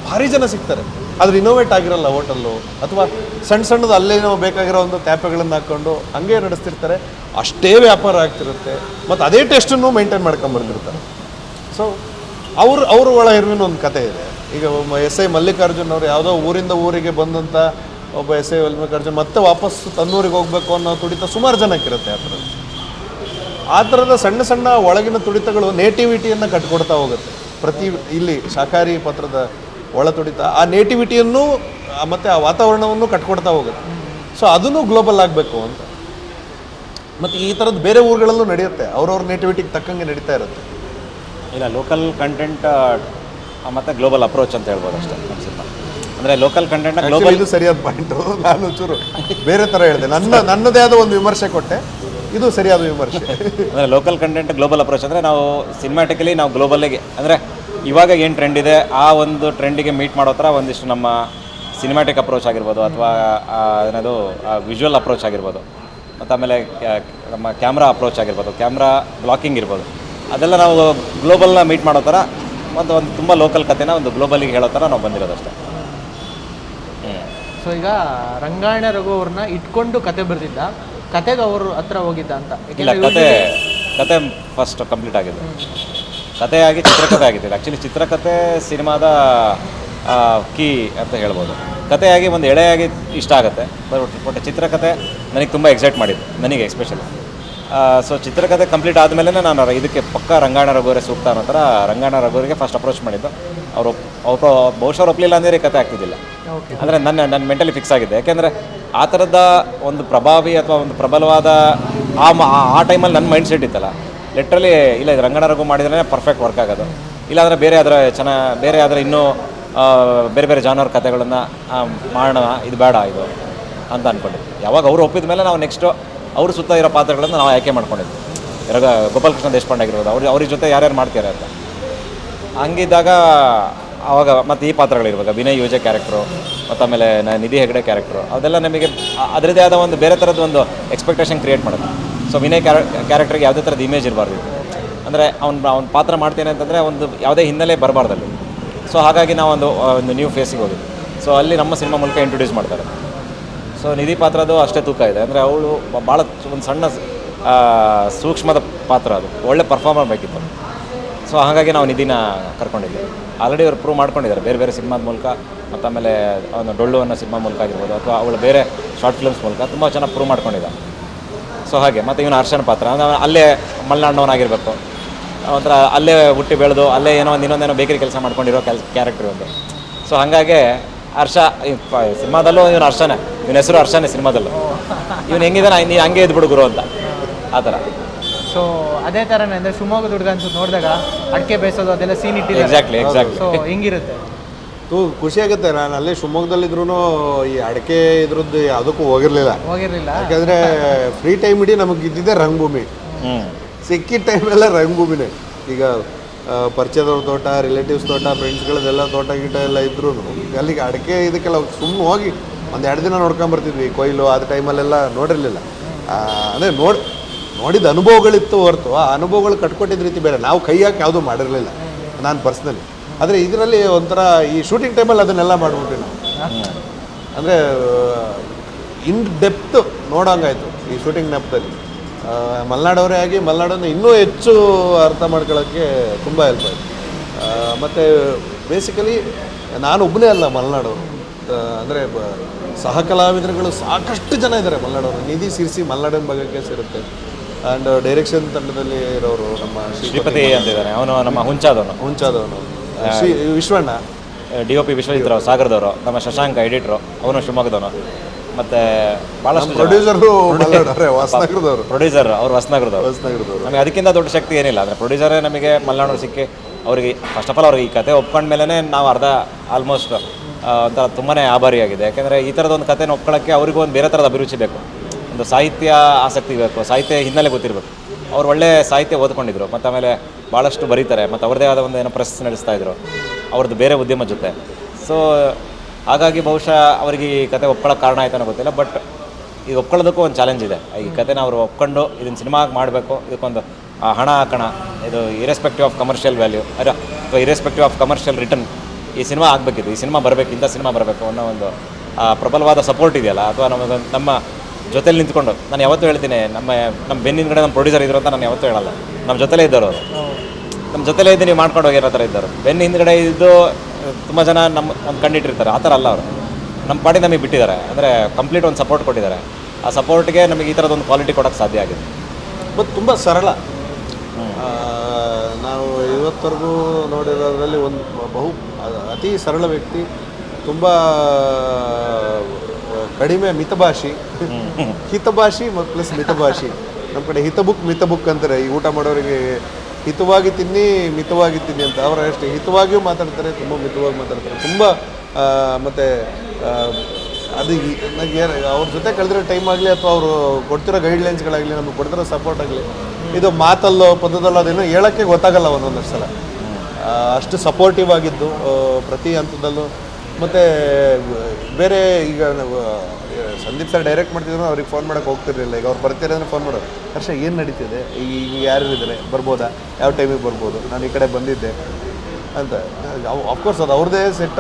ಭಾರಿ ಜನ ಸಿಗ್ತಾರೆ. ಆದ್ರೆ ಇನೋವೇಟ್ ಆಗಿರಲ್ಲ ಹೋಟೆಲ್ಲು, ಅಥವಾ ಸಣ್ಣದು ಅಲ್ಲೇನೋ ಬೇಕಾಗಿರೋ ಒಂದು ತ್ಯಾಪೆಗಳನ್ನು ಹಾಕ್ಕೊಂಡು ಹಂಗೆ ನಡೆಸ್ತಿರ್ತಾರೆ. ಅಷ್ಟೇ ವ್ಯಾಪಾರ ಆಗ್ತಿರುತ್ತೆ ಮತ್ತು ಅದೇ ಟೇಸ್ಟನ್ನು ಮೇಂಟೈನ್ ಮಾಡ್ಕೊಂಬರ್ತಿರ್ತಾರೆ. ಸೊ ಅವ್ರ ಒಳ ಇರುವಿನ ಒಂದು ಕತೆ ಇದೆ. ಈಗ ಎಸ್ ಐ ಮಲ್ಲಿಕಾರ್ಜುನ್ ಅವರು ಯಾವುದೋ ಊರಿಂದ ಊರಿಗೆ ಬಂದಂಥ ಒಬ್ಬ ಎಸ್ ಐ ಮಲ್ಲಿಕಾರ್ಜುನ್ ಮತ್ತೆ ವಾಪಸ್ ತನ್ನೂರಿಗೆ ಹೋಗ್ಬೇಕು ಅನ್ನೋ ತುಡಿತ ಸುಮಾರು ಜನಕ್ಕಿರುತ್ತೆ. ಆ ಥರದ ಸಣ್ಣ ಸಣ್ಣ ಒಳಗಿನ ತುಡಿತಗಳು ನೇಟಿವಿಟಿಯನ್ನು ಕಟ್ಕೊಡ್ತಾ ಹೋಗುತ್ತೆ. ಇಲ್ಲಿ ಶಾಕಾಹಾರಿ ಪತ್ರದ ಒಳ ತುಡಿತ ಆ ನೇಟಿವಿಟಿಯನ್ನು ಮತ್ತು ಆ ವಾತಾವರಣವನ್ನು ಕಟ್ಕೊಡ್ತಾ ಹೋಗುತ್ತೆ. ಸೊ ಅದನ್ನು ಗ್ಲೋಬಲ್ ಆಗಬೇಕು ಅಂತ. ಮತ್ತು ಈ ಥರದ್ದು ಬೇರೆ ಊರುಗಳಲ್ಲೂ ನಡೆಯುತ್ತೆ, ಅವ್ರವ್ರ ನೇಟಿವಿಟಿಗೆ ತಕ್ಕಂಗೆ ನಡೀತಾ ಇರುತ್ತೆ. ಇಲ್ಲ, ಲೋಕಲ್ ಕಂಟೆಂಟ್ ಮತ್ತು ಗ್ಲೋಬಲ್ ಅಪ್ರೋಚ್ ಅಂತ ಹೇಳ್ಬೋದು ಅಷ್ಟೇ ನಮ್ಮ ಸಿನಿಮಾ. ಅಂದರೆ ಲೋಕಲ್ ಕಂಟೆಂಟ್ ಗ್ಲೋಬಲ್, ಇದು ಸರಿಯಾದ ಪಾಯಿಂಟು. ನಾನು ಚೂರು ಬೇರೆ ಥರ ಹೇಳಿದೆ, ನನ್ನದೇ ಆದ ಒಂದು ವಿಮರ್ಶೆ ಕೊಟ್ಟೆ, ಇದು ಸರಿಯಾದ ವಿಮರ್ಶೆ. ಅಂದರೆ ಲೋಕಲ್ ಕಂಟೆಂಟ್ ಗ್ಲೋಬಲ್ ಅಪ್ರೋಚ್ ಅಂದರೆ ನಾವು ಸಿನಿಮ್ಯಾಟಿಕಲಿ ನಾವು ಗ್ಲೋಬಲ್ಲಿಗೆ, ಅಂದರೆ ಇವಾಗ ಏನು ಟ್ರೆಂಡ್ ಇದೆ ಆ ಒಂದು ಟ್ರೆಂಡಿಗೆ ಮೀಟ್ ಮಾಡೋ ಥರ ಒಂದಿಷ್ಟು ನಮ್ಮ ಸಿನಿಮ್ಯಾಟಿಕ್ ಅಪ್ರೋಚ್ ಆಗಿರ್ಬೋದು, ಅಥವಾ ಏನದು ವಿಜುವಲ್ ಅಪ್ರೋಚ್ ಆಗಿರ್ಬೋದು, ಮತ್ತು ಆಮೇಲೆ ನಮ್ಮ ಕ್ಯಾಮ್ರಾ ಅಪ್ರೋಚ್ ಆಗಿರ್ಬೋದು, ಕ್ಯಾಮ್ರಾ ಬ್ಲಾಕಿಂಗ್ ಇರ್ಬೋದು, ಅದೆಲ್ಲ ನಾವು ಗ್ಲೋಬಲ್ನ ಮೀಟ್ ಮಾಡೋ ಥರ ಒಂದು ತುಂಬ ಲೋಕಲ್ ಕಥೆನ ಒಂದು ಗ್ಲೋಬಲಿಗೆ ಹೇಳೋ ಥರ ನಾವು ಬಂದಿರೋದಷ್ಟೇ. ಸೊ ಈಗ ರಂಗಾಯಣ ರಘು ಅವ್ರನ್ನ ಇಟ್ಕೊಂಡು ಕತೆ ಬರೆದಿದ್ದ, ಕತೆಗೆ ಅವರು ಹತ್ರ ಹೋಗಿದ್ದ ಅಂತ? ಇಲ್ಲ, ಕತೆ ಫಸ್ಟ್ ಕಂಪ್ಲೀಟ್ ಆಗಿದೆ. ಕಥೆಯಾಗಿ ಚಿತ್ರಕಥೆ ಆಗಿದ್ದಿಲ್ಲ. ಆ್ಯಕ್ಚುಲಿ ಚಿತ್ರಕಥೆ ಸಿನಿಮಾದ ಕೀ ಅಂತ ಹೇಳ್ಬೋದು. ಕಥೆಯಾಗಿ ಒಂದು ಎಳೆಯಾಗಿ ಇಷ್ಟ ಆಗುತ್ತೆ, ಬಟ್ ಚಿತ್ರಕಥೆ ನನಗೆ ತುಂಬ ಎಕ್ಸೈಟ್ ಮಾಡಿದ್ದು, ನನಗೆ ಎಸ್ಪೆಷಲಿ. ಸೊ ಚಿತ್ರಕಥೆ ಕಂಪ್ಲೀಟ್ ಆದಮೇಲೆ ನಾನು ಇದಕ್ಕೆ ಪಕ್ಕ ರಂಗಾಯಣ ರಘುವರೇ ಸೂಕ್ತ ಅನ್ನೋ ಥರ ರಂಗಾಯಣ ರಘುವರಿಗೆ ಫಸ್ಟ್ ಅಪ್ರೋಚ್ ಮಾಡಿದ್ದು. ಅವರು ಬಹುಶಃ ಅವ್ರು ಒಪ್ಪಲಿಲ್ಲ ಅಂದರೆ ಕತೆ ಆಗ್ತಿದ್ದಿಲ್ಲ. ಅಂದರೆ ನನ್ನ ಮೆಂಟಲಿ ಫಿಕ್ಸ್ ಆಗಿದೆ. ಯಾಕೆಂದರೆ ಆ ಥರದ ಒಂದು ಪ್ರಭಾವಿ ಅಥವಾ ಒಂದು ಪ್ರಬಲವಾದ ಆ ಟೈಮಲ್ಲಿ ನನ್ನ ಮೈಂಡ್ ಸೆಟ್ ಇತ್ತಲ್ಲ, ಲಿಟ್ರಲಿ ಇಲ್ಲ ಇದು ರಂಗಾಯಣ ರಘು ಮಾಡಿದ್ರೆ ಪರ್ಫೆಕ್ಟ್ ವರ್ಕ್ ಆಗೋದು. ಇಲ್ಲಾಂದರೆ ಬೇರೆ ಆದರೆ ಇನ್ನೂ ಬೇರೆ ಬೇರೆ ಜಾನರ್ ಕಥೆಗಳನ್ನು ಮಾಡೋಣ, ಇದು ಬೇಡ ಇದು ಅಂತ ಅಂದ್ಕೊಂಡಿದ್ದೆ. ಯಾವಾಗ ಅವರು ಒಪ್ಪಿದ ಮೇಲೆ ನಾವು ನೆಕ್ಸ್ಟು ಅವ್ರ ಸುತ್ತ ಇರೋ ಪಾತ್ರಗಳನ್ನು ನಾವು ಆಯ್ಕೆ ಮಾಡ್ಕೊಂಡಿದ್ವಿ. ಗೋಪಾಲಕೃಷ್ಣ ದೇಶಪಾಂಡೆ ಆಗಿರ್ಬೋದು, ಅವ್ರ ಜೊತೆ ಯಾರ್ಯಾರು ಮಾಡ್ತಾರೆ ಅಂತ. ಹಂಗಿದ್ದಾಗ ಆವಾಗ ಮತ್ತು ಈ ಪಾತ್ರಗಳಿರುವಾಗ ವಿನಯ್ ಯುಜೆ ಕ್ಯಾರೆಕ್ಟ್ರು, ಮತ್ತು ಆಮೇಲೆ ನಿಧಿ ಹೆಗ್ಡೆ ಕ್ಯಾರೆಕ್ಟ್ರು, ಅದೆಲ್ಲ ನಮಗೆ ಅದರದ್ದೇ ಆದ ಒಂದು ಬೇರೆ ಥರದ್ದು ಒಂದು ಎಕ್ಸ್ಪೆಕ್ಟೇಷನ್ ಕ್ರಿಯೇಟ್ ಮಾಡುತ್ತೆ. ಸೊ ವಿನಯ್ ಕ್ಯಾರೆಕ್ಟ್ರಿಗೆ ಯಾವುದೇ ಥರದ ಇಮೇಜ್ ಇರಬಾರ್ದು. ಅಂದರೆ ಅವ್ನ ಪಾತ್ರ ಮಾಡ್ತೇನೆ ಅಂತಂದರೆ ಒಂದು ಯಾವುದೇ ಹಿನ್ನೆಲೆ ಬರಬಾರ್ದಲ್ಲಿ. ಸೊ ಹಾಗಾಗಿ ನಾವು ಒಂದು ನ್ಯೂ ಫೇಸಿಗೆ ಹೋಗಿದ್ವಿ. ಸೊ ಅಲ್ಲಿ ನಮ್ಮ ಸಿನಿಮಾ ಮೂಲಕ ಇಂಟ್ರೊಡ್ಯೂಸ್ ಮಾಡ್ತಾರೆ. ಸೊ ನಿಧಿ ಪಾತ್ರದ್ದು ಅಷ್ಟೇ ತೂಕ ಇದೆ. ಅಂದರೆ ಅವಳು ಭಾಳ ಒಂದು ಸಣ್ಣ ಸೂಕ್ಷ್ಮದ ಪಾತ್ರ, ಅದು ಒಳ್ಳೆ ಪರ್ಫಾರ್ಮರ್ ಬೇಕಿತ್ತು. ಸೊ ಹಾಗಾಗಿ ನಾವು ನಿಧಿನ ಕರ್ಕೊಂಡಿದ್ದೀವಿ. ಆಲ್ರೆಡಿ ಅವ್ರು ಪ್ರೂವ್ ಮಾಡ್ಕೊಂಡಿದ್ದಾರೆ ಬೇರೆ ಬೇರೆ ಸಿನಿಮಾದ ಮೂಲಕ, ಮತ್ತು ಆಮೇಲೆ ಅವನು ಡೊಳ್ಳು ಅನ್ನೋ ಸಿನಿಮಾ ಮೂಲಕ ಆಗಿರ್ಬೋದು, ಅಥವಾ ಅವಳು ಬೇರೆ ಶಾರ್ಟ್ ಫಿಲ್ಮ್ಸ್ ಮೂಲಕ ತುಂಬ ಚೆನ್ನಾಗಿ ಪ್ರೂವ್ ಮಾಡ್ಕೊಂಡಿದ್ದ. ಸೊ ಹಾಗೆ ಮತ್ತು ಇವನು ಹರ್ಷನ ಪಾತ್ರ ಅಲ್ಲೇ ಮಲೆನಾಡಿನವನಾಗಿರಬೇಕು, ಒಂಥರ ಅಲ್ಲೇ ಹುಟ್ಟಿ ಬೆಳೆದು ಅಲ್ಲೇ ಇನ್ನೊಂದೇನೋ ಬೇಕರಿ ಕೆಲಸ ಮಾಡ್ಕೊಂಡಿರೋ ಕ್ಯಾರೆಕ್ಟರ್ ಒಂದು. ಸೊ ಹಾಗಾಗಿ ಹರ್ಷ ಸಿನಿಮಾದಲ್ಲೂ ಇವನು ಹರ್ಷನೇ, ಇವನ ಹೆಸರು ಹರ್ಷನೇ ಸಿನಿಮಾದಲ್ಲೂ. ಇವನು ಹೆಂಗಿದಾನೆ ನೀನು ಹಂಗೆ ಇದ್ಬಿಡು ಗುರು ಅಂತ, ಆ ಥರ. ಸೊ ಅದೇ ಥರನೇ ಅಂದರೆ ಶಿವಮೊಗ್ಗದ ಹುಡುಗ ಅನ್ಸುತ್ತೆ ನೋಡಿದಾಗ, ಅಡಿಕೆ ಬೇಯಿಸೋದು ಅದೆಲ್ಲ ಸೀನ್ ಇಟ್ಟಿದೆ. ಎಕ್ಸಾಕ್ಟ್ಲಿ. ಸೊ ಹೆಂಗಿರುತ್ತೆ? ಖುಷಿಯಾಗುತ್ತೆ. ನಾನು ಅಲ್ಲೇ ಶಿವಮೊಗ್ಗದಲ್ಲಿದ್ರೂ ಈ ಅಡಿಕೆ ಇದ್ರದ್ದು ಯಾವುದಕ್ಕೂ ಹೋಗಿರಲಿಲ್ಲ. ಯಾಕಂದರೆ ಫ್ರೀ ಟೈಮ್ ಇಡೀ ನಮಗೆ ಇದ್ದಿದ್ದೆ ರಂಗಭೂಮಿ. ಸಿಕ್ಕಿದ ಟೈಮೆಲ್ಲ ರಂಗಭೂಮಿನೇ. ಈಗ ಪರಿಚಯದವ್ರ ತೋಟ, ರಿಲೇಟಿವ್ಸ್ ತೋಟ, ಫ್ರೆಂಡ್ಸ್ಗಳದ್ದೆಲ್ಲ ತೋಟ ಗೀಟ ಎಲ್ಲ ಇದ್ರೂ ಅಲ್ಲಿಗೆ ಅಡಿಕೆ ಇದಕ್ಕೆಲ್ಲ ಸುಮ್ಮನೆ ಹೋಗಿ ಒಂದು 2 ದಿನ ನೋಡ್ಕೊಂಬರ್ತಿದ್ವಿ. ಕೊಯ್ಲು ಆದ ಟೈಮಲ್ಲೆಲ್ಲ ನೋಡಿರಲಿಲ್ಲ. ಅಂದರೆ ನೋಡಿದ ಅನುಭವಗಳಿತ್ತು ಹೊರತು ಆ ಅನುಭವಗಳು ಕಟ್ಕೊಟ್ಟಿದ್ದ ರೀತಿ ಬೇರೆ. ನಾವು ಕೈ ಹಾಕಿ ಯಾವುದೂ ಮಾಡಿರಲಿಲ್ಲ ನಾನು ಪರ್ಸ್ನಲಿ. ಆದರೆ ಇದರಲ್ಲಿ ಒಂಥರ ಈ ಶೂಟಿಂಗ್ ಟೈಮಲ್ಲಿ ಅದನ್ನೆಲ್ಲ ಮಾಡಿಬಿಟ್ವಿ ನಾವು. ಅಂದರೆ ಇನ್ ಡೆಪ್ತ್ ನೋಡೋಂಗಾಯ್ತು ಈ ಶೂಟಿಂಗ್ ನೆಪದಲ್ಲಿ. ಮಲೆನಾಡವರೇ ಆಗಿ ಮಲೆನಾಡನ್ನು ಇನ್ನೂ ಹೆಚ್ಚು ಅರ್ಥ ಮಾಡ್ಕೊಳ್ಳೋಕ್ಕೆ ತುಂಬ ಹೆಲ್ಪ್ ಆಯಿತು. ಮತ್ತು ಬೇಸಿಕಲಿ ನಾನು ಒಬ್ಬನೇ ಅಲ್ಲ ಮಲೆನಾಡವರು, ಅಂದರೆ ಸಹ ಕಲಾವಿದರುಗಳು ಸಾಕಷ್ಟು ಜನ ಇದ್ದಾರೆ ಮಲೆನಾಡವರು. ನಿಧಿ ಸಿರ್ಸಿ ಮಲೆನಾಡಿನ ಭಾಗಕ್ಕೆ ಸೇರುತ್ತೆ. ಆ್ಯಂಡ್ ಡೈರೆಕ್ಷನ್ ತಂಡದಲ್ಲಿ ಇರೋರು ನಮ್ಮ ಶ್ರೀಪತಿ ಅಂತಿದ್ದಾನೆ, ಅವನು ನಮ್ಮ ಹುಂಚಾದವನು ವಿಶ್ವಣ್ಣ, DOP ವಿಶ್ವಜಿತ್ ರಾವ್ ಸಾಗರದವರು, ನಮ್ಮ ಶಶಾಂಕ ಎಡಿಟ್ರು, ಅವನು ಶಿವಮೊಗ್ಗದವನು. ಮತ್ತು ಭಾಳಷ್ಟು ಪ್ರೊಡ್ಯೂಸರ್ ಅವರು ಹೊಸನಗರದವರು. ನಮಗೆ ಅದಕ್ಕಿಂತ ದೊಡ್ಡ ಶಕ್ತಿ ಏನಿಲ್ಲ. ಅಂದರೆ ಪ್ರೊಡ್ಯೂಸರೇ ನಮಗೆ ಮಲೆನಾಡು ಸಿಕ್ಕಿ ಅವರಿಗೆ ಫಸ್ಟ್ ಆಫ್ ಆಲ್ ಅವ್ರಿಗೆ ಈ ಕತೆ ಒಪ್ಕೊಂಡ್ಮೇಲೆ ನಾವು ಆಲ್ಮೋಸ್ಟ್ ಒಂಥರ ತುಂಬಾ ಆಭಾರಿಯಾಗಿದೆ. ಯಾಕೆಂದರೆ ಈ ಥರದೊಂದು ಕಥೆನ ಒಪ್ಕೊಳ್ಳೋಕ್ಕೆ ಅವ್ರಿಗೂ ಒಂದು ಬೇರೆ ಥರದ ಅಭಿರುಚಿ ಬೇಕು, ಒಂದು ಸಾಹಿತ್ಯ ಆಸಕ್ತಿ ಬೇಕು, ಸಾಹಿತ್ಯ ಹಿನ್ನೆಲೆ ಗೊತ್ತಿರಬೇಕು. ಅವ್ರು ಒಳ್ಳೆ ಸಾಹಿತ್ಯ ಓದ್ಕೊಂಡಿದ್ರು, ಮತ್ತು ಆಮೇಲೆ ಭಾಳಷ್ಟು ಬರೀತಾರೆ, ಮತ್ತು ಅವ್ರದ್ದೇ ಆದ ಒಂದು ಏನೋ ಪ್ರೆಸ್ ನಡೆಸ್ತಾಯಿದ್ರು ಅವ್ರದ್ದು ಬೇರೆ ಉದ್ಯಮ ಜೊತೆ. ಸೊ ಹಾಗಾಗಿ ಬಹುಶಃ ಅವ್ರಿಗೆ ಈ ಕತೆ ಒಪ್ಕೊಳ್ಳೋಕೆ ಕಾರಣ ಆಯ್ತಾನೋ ಗೊತ್ತಿಲ್ಲ. ಬಟ್ ಈಗ ಒಪ್ಕೊಳ್ಳೋದಕ್ಕೂ ಒಂದು ಚಾಲೆಂಜ್ ಇದೆ. ಈ ಕತೆನ ಅವರು ಒಪ್ಕೊಂಡು ಇದನ್ನು ಸಿನಿಮಾಗೆ ಮಾಡಬೇಕು, ಇದಕ್ಕೊಂದು ಹಣ ಹಾಕೋಣ, ಇದು ಇರೆಸ್ಪೆಕ್ಟಿವ್ ಆಫ್ ಕಮರ್ಷಿಯಲ್ ವ್ಯಾಲ್ಯೂ ಅಥವಾ ಇರೆಸ್ಪೆಕ್ಟಿವ್ ಆಫ್ ಕಮರ್ಷಿಯಲ್ ರಿಟರ್ನ್ ಈ ಸಿನಿಮಾ ಆಗಬೇಕಿತ್ತು, ಈ ಸಿನಿಮಾ ಬರಬೇಕು, ಇಂಥ ಸಿನಿಮಾ ಬರಬೇಕು ಅನ್ನೋ ಒಂದು ಪ್ರಬಲವಾದ ಸಪೋರ್ಟ್ ಇದೆಯಲ್ಲ, ಅಥವಾ ನಮ್ಮ ಜೊತೆಲಿ ನಿಂತ್ಕೊಂಡು, ನಾನು ಯಾವತ್ತೂ ಹೇಳ್ತೀನಿ, ನಮ್ಮ ಬೆನ್ನಿನ ನಮ್ಮ ಪ್ರೊಡ್ಯೂಸರ್ ಇದ್ರು ಅಂತ ನಾನು ಯಾವತ್ತೂ ಹೇಳಲ್ಲ, ನಮ್ಮ ಜೊತೆಲೇ ಇದ್ದವರು ಅವರು, ನಮ್ಮ ಜೊತೆಲೇ ಇದ್ದು ನೀವು ಮಾಡ್ಕೊಂಡು ಹೋಗಿರೋ ಥರ ಇದ್ದರು. ಬೆನ್ನ ಹಿಂದ್ಗಡೆ ಇದ್ದು ತುಂಬ ಜನ ನಮ್ಮ ಒಂದು ಕಂಡಿಟ್ಟಿರ್ತಾರೆ, ಆ ಥರ ಅಲ್ಲ ಅವರು. ನಮ್ಮ ಪಾಡಿ ನಮಗೆ ಬಿಟ್ಟಿದ್ದಾರೆ, ಅಂದರೆ ಕಂಪ್ಲೀಟ್ ಒಂದು ಸಪೋರ್ಟ್ ಕೊಟ್ಟಿದ್ದಾರೆ. ಆ ಸಪೋರ್ಟ್ಗೆ ನಮಗೆ ಈ ಥರದೊಂದು ಕ್ವಾಲಿಟಿ ಕೊಡೋಕ್ಕೆ ಸಾಧ್ಯ ಆಗಿದೆ. ಮತ್ತು ತುಂಬ ಸರಳ. ನಾವು ಇವತ್ತರೆಗೂ ನೋಡಿರೋದ್ರಲ್ಲಿ ಒಂದು ಅತಿ ಸರಳ ವ್ಯಕ್ತಿ, ತುಂಬ ಕಡಿಮೆ ಮಿತಭಾಷಿ, ಹಿತಭಾಷಿ ಮತ್ತು ಪ್ಲಸ್ ಮಿತಭಾಷಿ. ನಮ್ಮ ಕಡೆ ಮಿತಬುಕ್ ಅಂತಾರೆ. ಈ ಊಟ ಮಾಡೋರಿಗೆ ಹಿತವಾಗಿ ತಿನ್ನಿ ಮಿತವಾಗಿ ತಿನ್ನಿ ಅಂತ. ಅವರ ಅಷ್ಟೇ ಹಿತವಾಗಿಯೂ ಮಾತಾಡ್ತಾರೆ, ತುಂಬ ಮಿತವಾಗಿ ಮಾತಾಡ್ತಾರೆ. ತುಂಬ ಮತ್ತು ಅದು ನನಗೆ ಅವ್ರ ಜೊತೆ ಕಳೆದಿರೋ ಟೈಮ್ ಆಗಲಿ ಅಥವಾ ಅವರು ಕೊಡ್ತಿರೋ ಗೈಡ್ಲೈನ್ಸ್ಗಳಾಗಲಿ, ನಮಗೆ ಕೊಡ್ತಿರೋ ಸಪೋರ್ಟ್ ಆಗಲಿ, ಇದು ಮಾತಲ್ಲೋ ಪದದಲ್ಲೋ ಅದೇನೋ ಹೇಳೋಕ್ಕೆ ಗೊತ್ತಾಗಲ್ಲ ಒಂದೊಂದಷ್ಟು ಸಲ. ಅಷ್ಟು ಸಪೋರ್ಟಿವ್ ಆಗಿದ್ದು ಪ್ರತಿ ಹಂತದಲ್ಲೂ. ಮತ್ತು ಬೇರೆ ಈಗ ಸಂದೀಪ್ ಸರ್ ಡೈರೆಕ್ಟ್ ಮಾಡ್ತಿದ್ರು, ಅವ್ರಿಗೆ ಫೋನ್ ಮಾಡೋಕ್ಕೆ ಹೋಗ್ತಿರಲಿಲ್ಲ. ಈಗ ಅವ್ರು ಬರ್ತೀರ ಅಂದರೆ ಫೋನ್ ಮಾಡೋರು, ಹರ್ಷ ಏನು ನಡೀತಿದೆ, ಈಗ ಯಾರು ಇದ್ದಾರೆ, ಬರ್ಬೋದಾ, ಯಾವ ಟೈಮಿಗೆ ಬರ್ಬೋದು, ನಾನು ಈ ಕಡೆ ಬಂದಿದ್ದೆ ಅಂತ. ಅಫ್ಕೋರ್ಸ್ ಅದು ಅವ್ರದ್ದೇ ಸೆಟ್,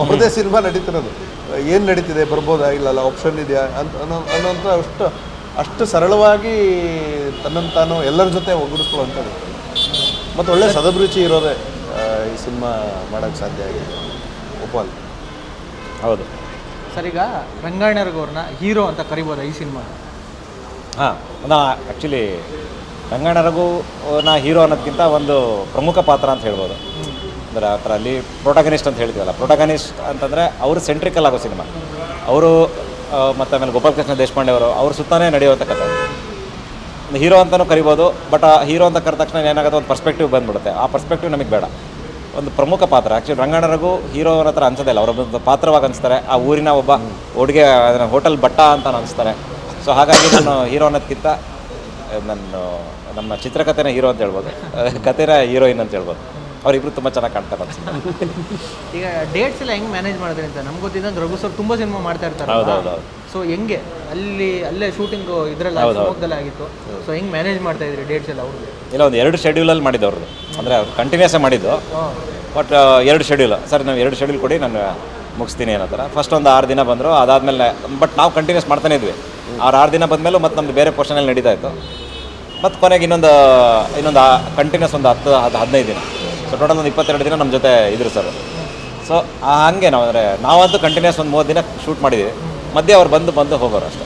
ಅವ್ರದ್ದೇ ಸಿನಿಮಾ ನಡೀತಿರೋದು. ಏನು ನಡೀತಿದೆ, ಬರ್ಬೋದಾ, ಇಲ್ಲಲ್ಲ, ಆಪ್ಷನ್ ಇದೆಯಾ ಅಂತ ಅನ್ನೋಂಥ ಅಷ್ಟು ಸರಳವಾಗಿ ತನ್ನನ್ನು ತಾನು ಎಲ್ಲರ ಜೊತೆ ಒಗ್ಗೂಡಿಸ್ಕೊಳ್ಳೋವಂಥದ್ದು. ಮತ್ತು ಒಳ್ಳೆ ಸದಭಿರುಚಿ ಇರೋದೇ ಈ ಸಿನಿಮಾ ಮಾಡೋಕ್ಕೆ ಸಾಧ್ಯ ಆಗಿದೆ. ಒಪ್ಪಲ್. ಹೌದು ಸರ್, ಈಗ ರಂಗಾಯಣರ್ಗವ್ರನ್ನ ಹೀರೋ ಅಂತ ಕರಿಬೋದಾ ಈ ಸಿನಿಮಾ? ಹಾಂ, ನಾ ಆ್ಯಕ್ಚುಲಿ ರಂಗಾಯಣರಿಗೂ ಹೀರೋ ಅನ್ನೋದಕ್ಕಿಂತ ಒಂದು ಪ್ರಮುಖ ಪಾತ್ರ ಅಂತ ಹೇಳ್ಬೋದು. ಅಂದರೆ ಆ ಥರ ಅಲ್ಲಿ ಪ್ರೊಟಾಗನಿಸ್ಟ್ ಅಂತ ಹೇಳ್ತೀವಲ್ಲ, ಪ್ರೊಟಾಗನಿಸ್ಟ್ ಅಂತಂದರೆ ಅವರು ಸೆಂಟ್ರಿಕಲ್ ಆಗೋ ಸಿನಿಮಾ. ಅವರು ಮತ್ತು ಆಮೇಲೆ ಗೋಪಾಲಕೃಷ್ಣ ದೇಶಪಾಂಡೆ ಅವ್ರ ಸುತ್ತಾನೇ ನಡೆಯುವಂಥ ಕಥೆ. ಒಂದು ಹೀರೋ ಅಂತಲೂ ಕರಿಬೋದು. ಬಟ್ ಆ ಹೀರೋ ಅಂತ ಕರೆದ ತಕ್ಷಣ ಏನಾಗುತ್ತೆ, ಒಂದು ಪರ್ಸ್ಪೆಕ್ಟಿವ್ ಬಂದುಬಿಡುತ್ತೆ. ಆ ಪರ್ಸ್ಪೆಕ್ಟಿವ್ ನಮಗೆ ಬೇಡ. ಒಂದು ಪ್ರಮುಖ ಪಾತ್ರ. ಆ್ಯಕ್ಚುಲಿ ರಂಗಾಯಣರಿಗೂ ಹೀರೋ ಹತ್ರ ಅನ್ಸೋದಿಲ್ಲ, ಅವರೊಬ್ಬ ಪಾತ್ರವಾಗಿ ಅನಿಸ್ತಾರೆ. ಆ ಊರಿನ ಒಬ್ಬ ಹುಡುಗೆ ಹೋಟೆಲ್ ಭಟ್ಟ ಅಂತ ಅನಿಸ್ತಾರೆ. ಸೊ ಹಾಗಾಗಿ ನಾನು ಹೀರೋ ಅನ್ನೋದಕ್ಕಿಂತ ನಮ್ಮ ಚಿತ್ರಕಥೆನ ಹೀರೋ ಅಂತ ಹೇಳ್ಬೋದು, ಕಥೆನ ಹೀರೋಯಿನ್ ಅಂತ ಹೇಳ್ಬೋದು. ಅವರಿಬ್ರು ತುಂಬ ಚೆನ್ನಾಗಿ ಕಾಣ್ತಾರೆ ಅನ್ಸುತ್ತೆ. ಈಗ ಡೇಟ್ಸ್ ಎಲ್ಲ ಹೆಂಗೆ ಮ್ಯಾನೇಜ್ ಮಾಡಿದ್ರಿ ಅಂತ ನಮ್ಗೆ ಗೊತ್ತಿದ್ದಂಗೆ ರಘು ಸರ್ ತುಂಬ ಸಿನಿಮಾ ಮಾಡ್ತಾ ಇರ್ತಾರೆ. ಹೌದೌದು. ಸೊ ಹೆಂಗೆ ಅಲ್ಲೇ ಶೂಟಿಂಗು ಇದರಲ್ಲಿ ಶಿವಮೊಗ್ಗದಲ್ಲೇ ಆಗಿತ್ತು. ಸೊ ಹೆಂಗೆ ಮ್ಯಾನೇಜ್ ಮಾಡ್ತಾ ಇದ್ರಿ ಡೇಟ್ಸ್ ಎಲ್ಲ ಅವ್ರಿಗೆ? ಇಲ್ಲ, ಒಂದು 2 ಶೆಡ್ಯೂಲಲ್ಲಿ ಮಾಡಿದ್ದು ಅವ್ರದ್ದು. ಅಂದರೆ ಅವ್ರು ಕಂಟಿನ್ಯೂಸೇ ಮಾಡಿದ್ದು. ಬಟ್ 2 ಶೆಡ್ಯೂಲ್, ಸರ್ ನಾವು 2 ಶೆಡ್ಯೂಲ್ ಕೊಡಿ, ನಾನು ಮುಗಿಸ್ತೀನಿ ಅನ್ನೋ ಥರ. ಫಸ್ಟ್ ಒಂದು 6 ದಿನ ಬಂದರು. ಅದಾದಮೇಲೆ ಬಟ್ ನಾವು ಕಂಟಿನ್ಯೂಸ್ ಮಾಡ್ತಾನೇ ಇದ್ವಿ. 6 ದಿನ ಬಂದಮೇಲೂ ಮತ್ತು ನಮ್ಮದು ಬೇರೆ ಪೋರ್ಷನಲ್ಲಿ ನಡೀತಾ ಇತ್ತು. ಮತ್ತು ಕೊನೆಗೆ ಇನ್ನೊಂದು ಕಂಟಿನ್ಯೂಸ್ ಒಂದು 10-15 ದಿನ. ಸೊ ಟೋಟಲ್ ಒಂದು 22 ದಿನ ನಮ್ಮ ಜೊತೆ ಇದ್ರು ಸರ್. ಸೊ ಹಾಗೆ ನಾವಂತೂ ಕಂಟಿನ್ಯೂಸ್ ಒಂದು 30 ದಿನ ಶೂಟ್ ಮಾಡಿದ್ದೀವಿ. ಮಧ್ಯೆ ಅವ್ರು ಬಂದು ಹೋಗೋರು ಅಷ್ಟೇ.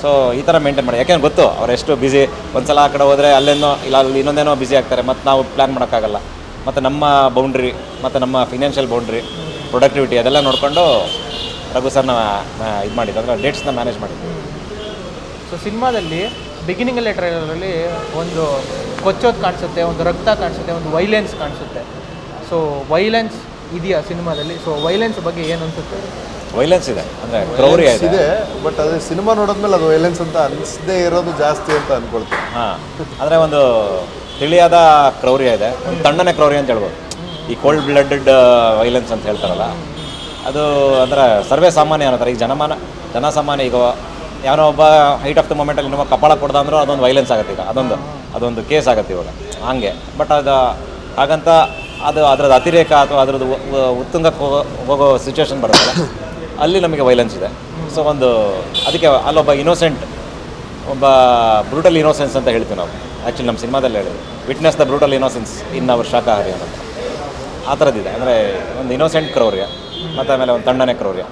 ಸೊ ಈ ಥರ ಮೇಂಟೈನ್ ಮಾಡಿ, ಯಾಕೆಂದ್ರೆ ಗೊತ್ತು ಅವ್ರು ಎಷ್ಟು ಬ್ಯುಸಿ. ಒಂದು ಸಲ ಆ ಕಡೆ ಹೋದರೆ ಅಲ್ಲೇನೋ ಇಲ್ಲ ಅಲ್ಲಿ ಇನ್ನೊಂದೇನೋ ಬ್ಯುಸಿ ಆಗ್ತಾರೆ. ಮತ್ತು ನಾವು ಪ್ಲ್ಯಾನ್ ಮಾಡೋಕ್ಕಾಗಲ್ಲ. ಮತ್ತು ನಮ್ಮ ಬೌಂಡ್ರಿ ಮತ್ತು ನಮ್ಮ ಫಿನಾನ್ಷಿಯಲ್ ಬೌಂಡ್ರಿ, ಪ್ರೊಡಕ್ಟಿವಿಟಿ ಅದೆಲ್ಲ ನೋಡಿಕೊಂಡು ರಘು ಸರ್ನ ಇದು ಮಾಡಿದ್ದು, ಅಂದರೆ ಡೇಟ್ಸ್ನ ಮ್ಯಾನೇಜ್ ಮಾಡಿದ್ದು. ಸೊ ಸಿನಿಮಾದಲ್ಲಿ ಬಿಗಿನಿಂಗಲ್ಲೇ ಟ್ರೈಲರಲ್ಲಿ ಒಂದು ಕೊಚ್ಚೋದು ಕಾಣಿಸುತ್ತೆ, ಒಂದು ರಕ್ತ ಕಾಣಿಸುತ್ತೆ, ಒಂದು ವೈಲೆನ್ಸ್ ಕಾಣಿಸುತ್ತೆ. ಸೊ ವೈಲೆನ್ಸ್ ಇದೆಯಾ ಸಿನಿಮಾದಲ್ಲಿ? ಸೊ ವೈಲೆನ್ಸ್ ಬಗ್ಗೆ ಏನು ಅನಿಸುತ್ತೆ? ವೈಲೆನ್ಸ್ ಇದೆ, ಅಂದರೆ ಕ್ರೌರ್ಯ ಇದೆ. ಬಟ್ ಅದೇ ಸಿನಿಮಾ ನೋಡಿದ್ಮೇಲೆ ಅದು ವೈಲೆನ್ಸ್ ಅಂತ ಅನಿಸದೇ ಇರೋದು ಜಾಸ್ತಿ ಅಂತ ಅಂದ್ಕೊಳ್ತೀನಿ. ಹಾಂ, ಅಂದರೆ ಒಂದು ತಿಳಿಯಾದ ಕ್ರೌರ್ಯ ಇದೆ, ಒಂದು ತಣ್ಣನೆ ಕ್ರೌರ್ಯ ಅಂತ ಹೇಳ್ಬೋದು. ಈ ಕೋಲ್ಡ್ ಬ್ಲಡೆಡ್ ವೈಲೆನ್ಸ್ ಅಂತ ಹೇಳ್ತಾರಲ್ಲ, ಅದು ಅಂದರೆ ಸರ್ವೇ ಸಾಮಾನ್ಯ ಅನ್ನೋ ಥರ. ಈಗ ಜನಸಾಮಾನ್ಯ ಈಗ ಯಾರೋ ಒಬ್ಬ ಹೈಟ್ ಆಫ್ ದ ಮೂಮೆಂಟಲ್ಲಿ ಇನ್ನೊಬ್ಬ ಕಪಾಳ ಕೊಡ್ದ ಅಂದರೂ ಅದೊಂದು ವೈಲೆನ್ಸ್ ಆಗುತ್ತೆ. ಈಗ ಅದೊಂದು ಕೇಸ್ ಆಗುತ್ತೆ ಇವಾಗ ಹಾಗೆ. ಬಟ್ ಹಾಗಂತ ಅದರದ್ದು ಅತಿರೇಕ ಅಥವಾ ಅದರದ್ದು ಉತ್ತುಂಗಕ್ಕೆ ಹೋಗೋ ಸಿಚುವೇಶನ್ ಬರುತ್ತಲ್ಲ, ಅಲ್ಲಿ ನಮಗೆ ವೈಲೆನ್ಸ್ ಇದೆ. ಸೊ ಅದಕ್ಕೆ ಅಲ್ಲೊಬ್ಬ ಇನ್ನೋಸೆಂಟ್, ಒಬ್ಬ ಬ್ರೂಟಲ್ ಇನ್ನೋಸೆನ್ಸ್ ಅಂತ ಹೇಳ್ತೀವಿ ನಾವು. ಆ್ಯಕ್ಚುಲಿ ನಮ್ಮ ಸಿನಿಮಾದಲ್ಲಿ ಹೇಳಿದ್ವಿ, witness the brutal innocence in our Shakhahaari ಅನ್ನೋದು. ಆ ಥರದ್ದಿದೆ. ಅಂದರೆ ಒಂದು ಇನ್ನೋಸೆಂಟ್ ಕ್ರೌರ್ಯ ಮತ್ತು ಆಮೇಲೆ ಒಂದು ತಣ್ಣನೆ ಕ್ರೌರ್ಯ.